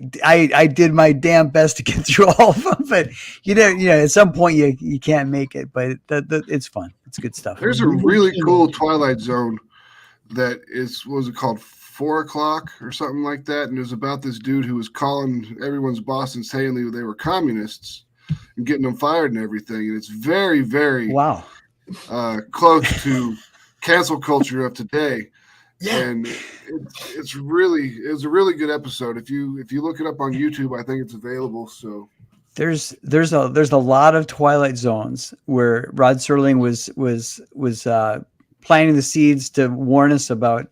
Speaker 7: did my damn best to get through all of them, but at some point you can't make it. But it's fun. It's good stuff.
Speaker 6: There's a really cool Twilight Zone that is, what was it called? 4 o'clock or something like that. And it was about this dude who was calling everyone's boss and saying they were communists and getting them fired and everything. And it's very, very close to cancel culture of today. Yeah. And it was a really good episode. If you look it up on YouTube, I think it's available. So
Speaker 7: there's a lot of Twilight Zones where Rod Serling was planting the seeds to warn us about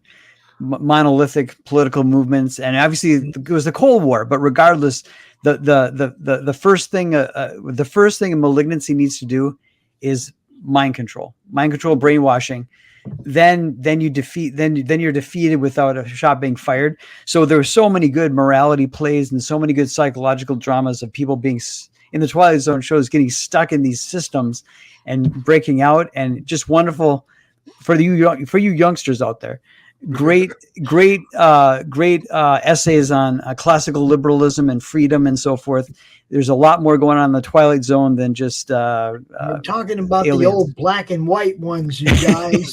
Speaker 7: monolithic political movements, and obviously it was the Cold War. But regardless, the first thing a malignancy needs to do is mind control, brainwashing. Then you're defeated without a shot being fired. So there were so many good morality plays and so many good psychological dramas of people being in the Twilight Zone shows, getting stuck in these systems and breaking out, and just wonderful for you youngsters out there. Great essays on classical liberalism and freedom and so forth. There's a lot more going on in the Twilight Zone than just
Speaker 5: we're talking about aliens. The old black and white ones, you guys.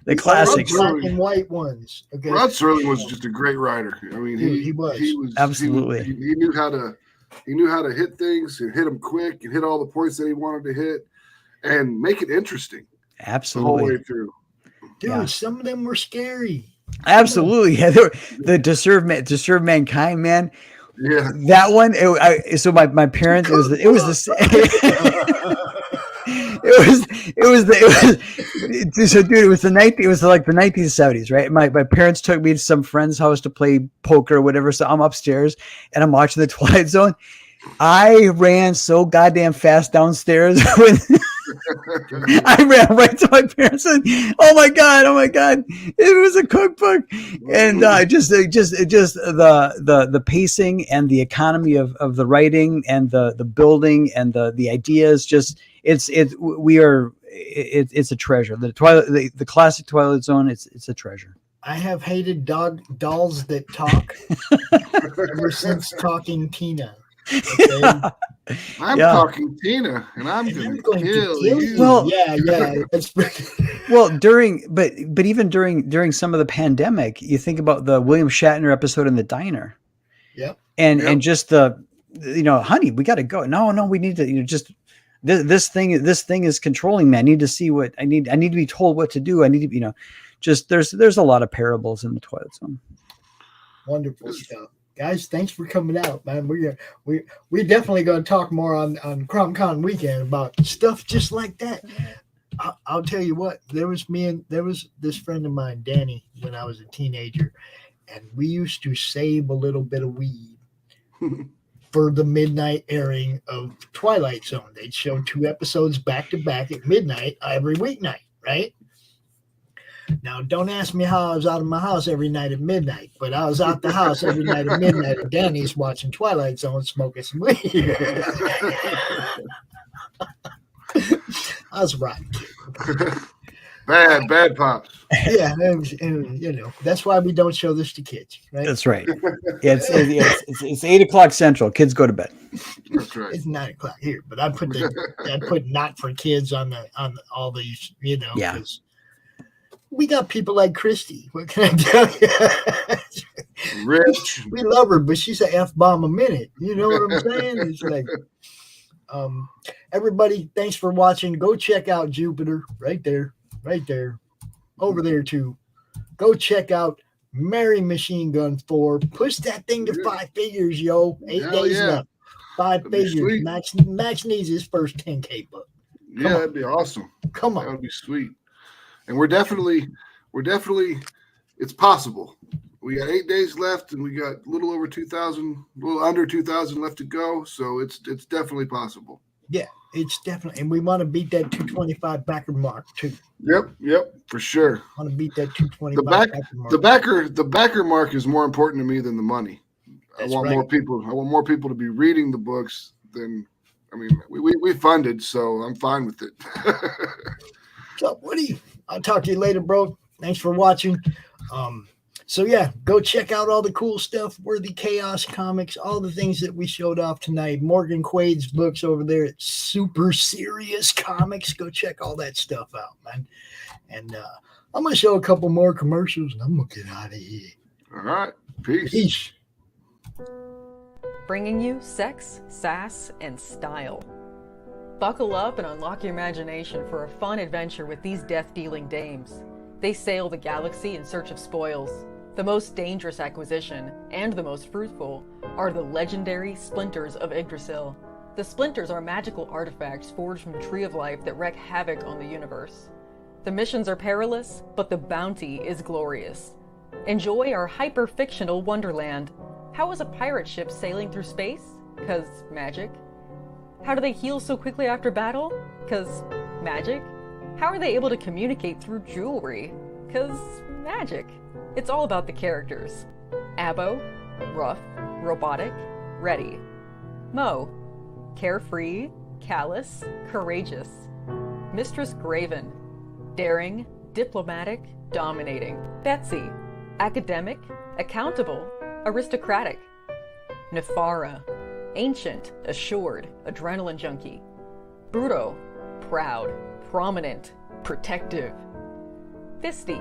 Speaker 7: The classics,
Speaker 5: black and white ones. Okay.
Speaker 6: Rod Serling was just a great writer. I mean, he was
Speaker 7: absolutely.
Speaker 6: He knew how to hit things and hit them quick and hit all the points that he wanted to hit and make it interesting.
Speaker 7: Absolutely,
Speaker 6: the whole way through.
Speaker 5: Dude, some of them were scary.
Speaker 7: Absolutely, yeah. The to serve mankind, man.
Speaker 6: Yeah,
Speaker 7: that one. So my parents. It was the so dude. It was like the 1970s, right? My parents took me to some friend's house to play poker or whatever. So I'm upstairs and I'm watching the Twilight Zone. I ran so goddamn fast downstairs when I ran right to my parents and oh my god, it was a cookbook. And just the pacing and the economy of the writing and the building and the ideas, just it's a treasure. The classic Twilight Zone, it's a treasure.
Speaker 5: I have hated dolls that talk ever since Talking Tina. Okay.
Speaker 6: I'm talking Tina, and I'm going to kill you.
Speaker 7: Well,
Speaker 5: yeah.
Speaker 7: Well, even during some of the pandemic, you think about the William Shatner episode in the diner.
Speaker 5: Yep.
Speaker 7: And just honey, we got to go. No, we need to. Just this thing is controlling me. I need to see what I need. I need to be told what to do. I need to, just there's a lot of parables in the Twilight Zone.
Speaker 5: Wonderful stuff. Guys, thanks for coming out, man. We're definitely going to talk more on CromCon weekend about stuff just like that. I'll tell you what, there was this friend of mine, Danny, when I was a teenager, and we used to save a little bit of weed for the midnight airing of Twilight Zone. They'd show 2 episodes back to back at midnight every weeknight, right? Now, don't ask me how I was out of my house every night at midnight, but I was out the house every night at midnight, and Danny's watching Twilight Zone, smoking some weed. I was right.
Speaker 6: Bad pops.
Speaker 5: Yeah, that's why we don't show this to kids, right?
Speaker 7: That's right. It's 8 o'clock Central. Kids go to bed.
Speaker 6: That's right.
Speaker 5: It's 9 o'clock here, but I put not for kids on all these,
Speaker 7: Yeah.
Speaker 5: we got people like Christie. What can I tell you?
Speaker 6: Rich.
Speaker 5: We love her, but she's an F-bomb a minute. You know what I'm saying? It's like, everybody, thanks for watching. Go check out Jupiter right there, over there too. Go check out Mary Machine Gun 4. Push that thing to 5 figures, yo. 8 days left. 5 figures. Max needs his first 10K book.
Speaker 6: Yeah, that'd be awesome.
Speaker 5: Come on.
Speaker 6: That would be sweet. And we're definitely, it's possible. We got 8 days left, and we got a little over 2,000, a little under 2,000 left to go. So it's definitely possible.
Speaker 5: Yeah, it's definitely, and we want to beat that 225 backer mark too.
Speaker 6: Yep, for sure.
Speaker 5: Want to beat that 225 backer mark.
Speaker 6: The backer mark is more important to me than the money.
Speaker 5: That's
Speaker 6: I want
Speaker 5: right.
Speaker 6: more people. I want more people to be reading the books than. I mean, we funded, so I'm fine with it.
Speaker 5: So, Woody, I'll talk to you later, bro. Thanks for watching. So yeah, go check out all the cool stuff, Worthy Chaos Comics, all the things that we showed off tonight. Morgan Quaid's books over there at Super Serious Comics. Go check all that stuff out, man. And I'm gonna show a couple more commercials, and I'm gonna get out of here.
Speaker 6: All right, peace.
Speaker 5: Peace.
Speaker 8: Bringing you sex, sass, and style. Buckle up and unlock your imagination for a fun adventure with these death-dealing dames. They sail the galaxy in search of spoils. The most dangerous acquisition, and the most fruitful, are the legendary Splinters of Yggdrasil. The Splinters are magical artifacts forged from the Tree of Life that wreak havoc on the universe. The missions are perilous, but the bounty is glorious. Enjoy our hyper-fictional wonderland. How is a pirate ship sailing through space? 'Cause magic. How do they heal so quickly after battle? 'Cause magic. How are they able to communicate through jewelry? 'Cause magic. It's all about the characters. Abo, rough, robotic, ready. Mo, carefree, callous, courageous. Mistress Graven, daring, diplomatic, dominating. Betsy, academic, accountable, aristocratic. Nefara, ancient, assured, adrenaline junkie. Bruto, proud, prominent, protective. Fisty,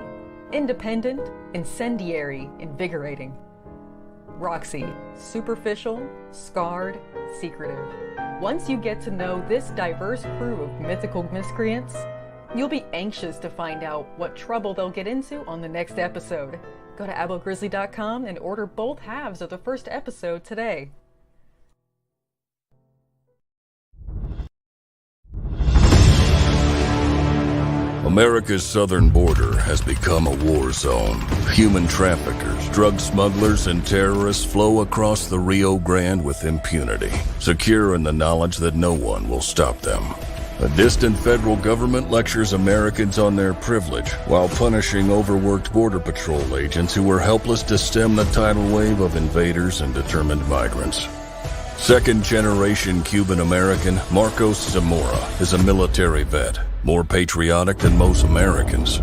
Speaker 8: independent, incendiary, invigorating. Roxy, superficial, scarred, secretive. Once you get to know this diverse crew of mythical miscreants, you'll be anxious to find out what trouble they'll get into on the next episode. Go to abogrizzly.com and order both halves of the first episode today.
Speaker 9: America's southern border has become a war zone. Human traffickers, drug smugglers, and terrorists flow across the Rio Grande with impunity, secure in the knowledge that no one will stop them. A distant federal government lectures Americans on their privilege while punishing overworked Border Patrol agents who were helpless to stem the tidal wave of invaders and determined migrants. Second-generation Cuban-American Marcos Zamora is a military vet, more patriotic than most Americans.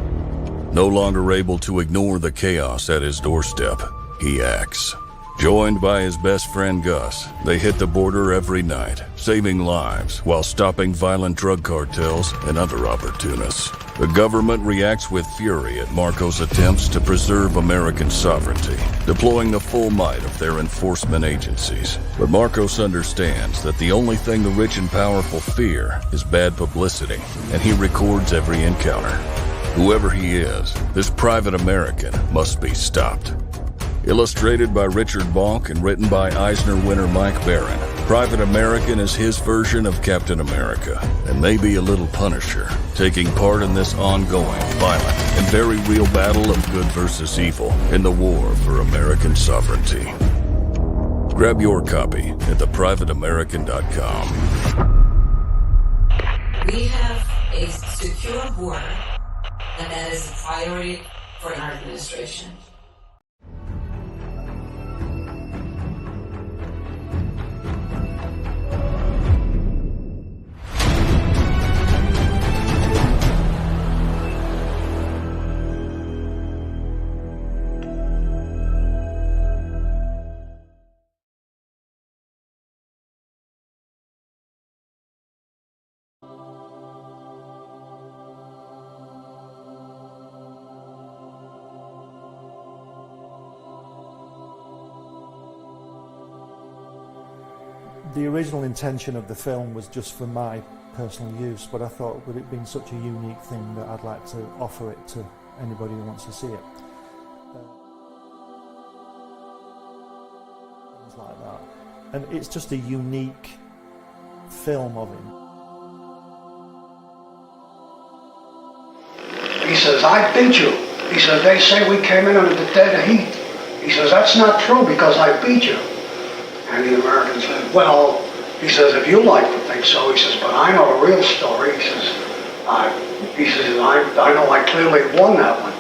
Speaker 9: No longer able to ignore the chaos at his doorstep, he acts. Joined by his best friend Gus, they hit the border every night, saving lives while stopping violent drug cartels and other opportunists. The government reacts with fury at Marco's attempts to preserve American sovereignty, deploying the full might of their enforcement agencies. But Marcos understands that the only thing the rich and powerful fear is bad publicity, and he records every encounter. Whoever he is, this private American must be stopped. Illustrated by Richard Bonk and written by Eisner winner Mike Barron, Private American is his version of Captain America, and maybe a little Punisher, taking part in this ongoing, violent, and very real battle of good versus evil in the war for American sovereignty. Grab your copy at theprivateamerican.com.
Speaker 10: We have a secure border, and that is a priority for our administration.
Speaker 11: The original intention of the film was just for my personal use, but I thought with it being such a unique thing that I'd like to offer it to anybody who wants to see it. Things like that. And it's just a unique film of him.
Speaker 12: He says, I beat you. He says, they say we came in under the dead heat. He says, that's not true because I beat you. And the American said, well, he says, if you like to think so, he says, but I know the real story. He says, I know I clearly won that one.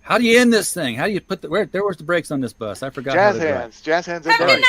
Speaker 13: How do you end this thing? How do you put the where's the brakes on this bus? I forgot.
Speaker 14: Jazz hands. Jazz hands are done.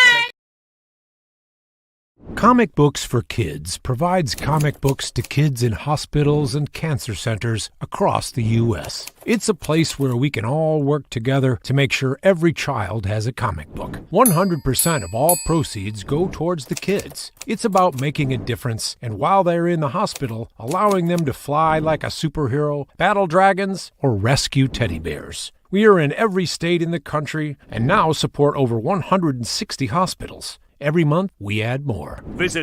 Speaker 15: Comic Books for Kids provides comic books to kids in hospitals and cancer centers across the U.S. It's a place where we can all work together to make sure every child has a comic book. 100% of all proceeds go towards the kids. It's about making a difference, and while they're in the hospital, allowing them to fly like a superhero, battle dragons, or rescue teddy bears. We are in every state in the country and now support over 160 hospitals. Every month, we add more.
Speaker 16: Visit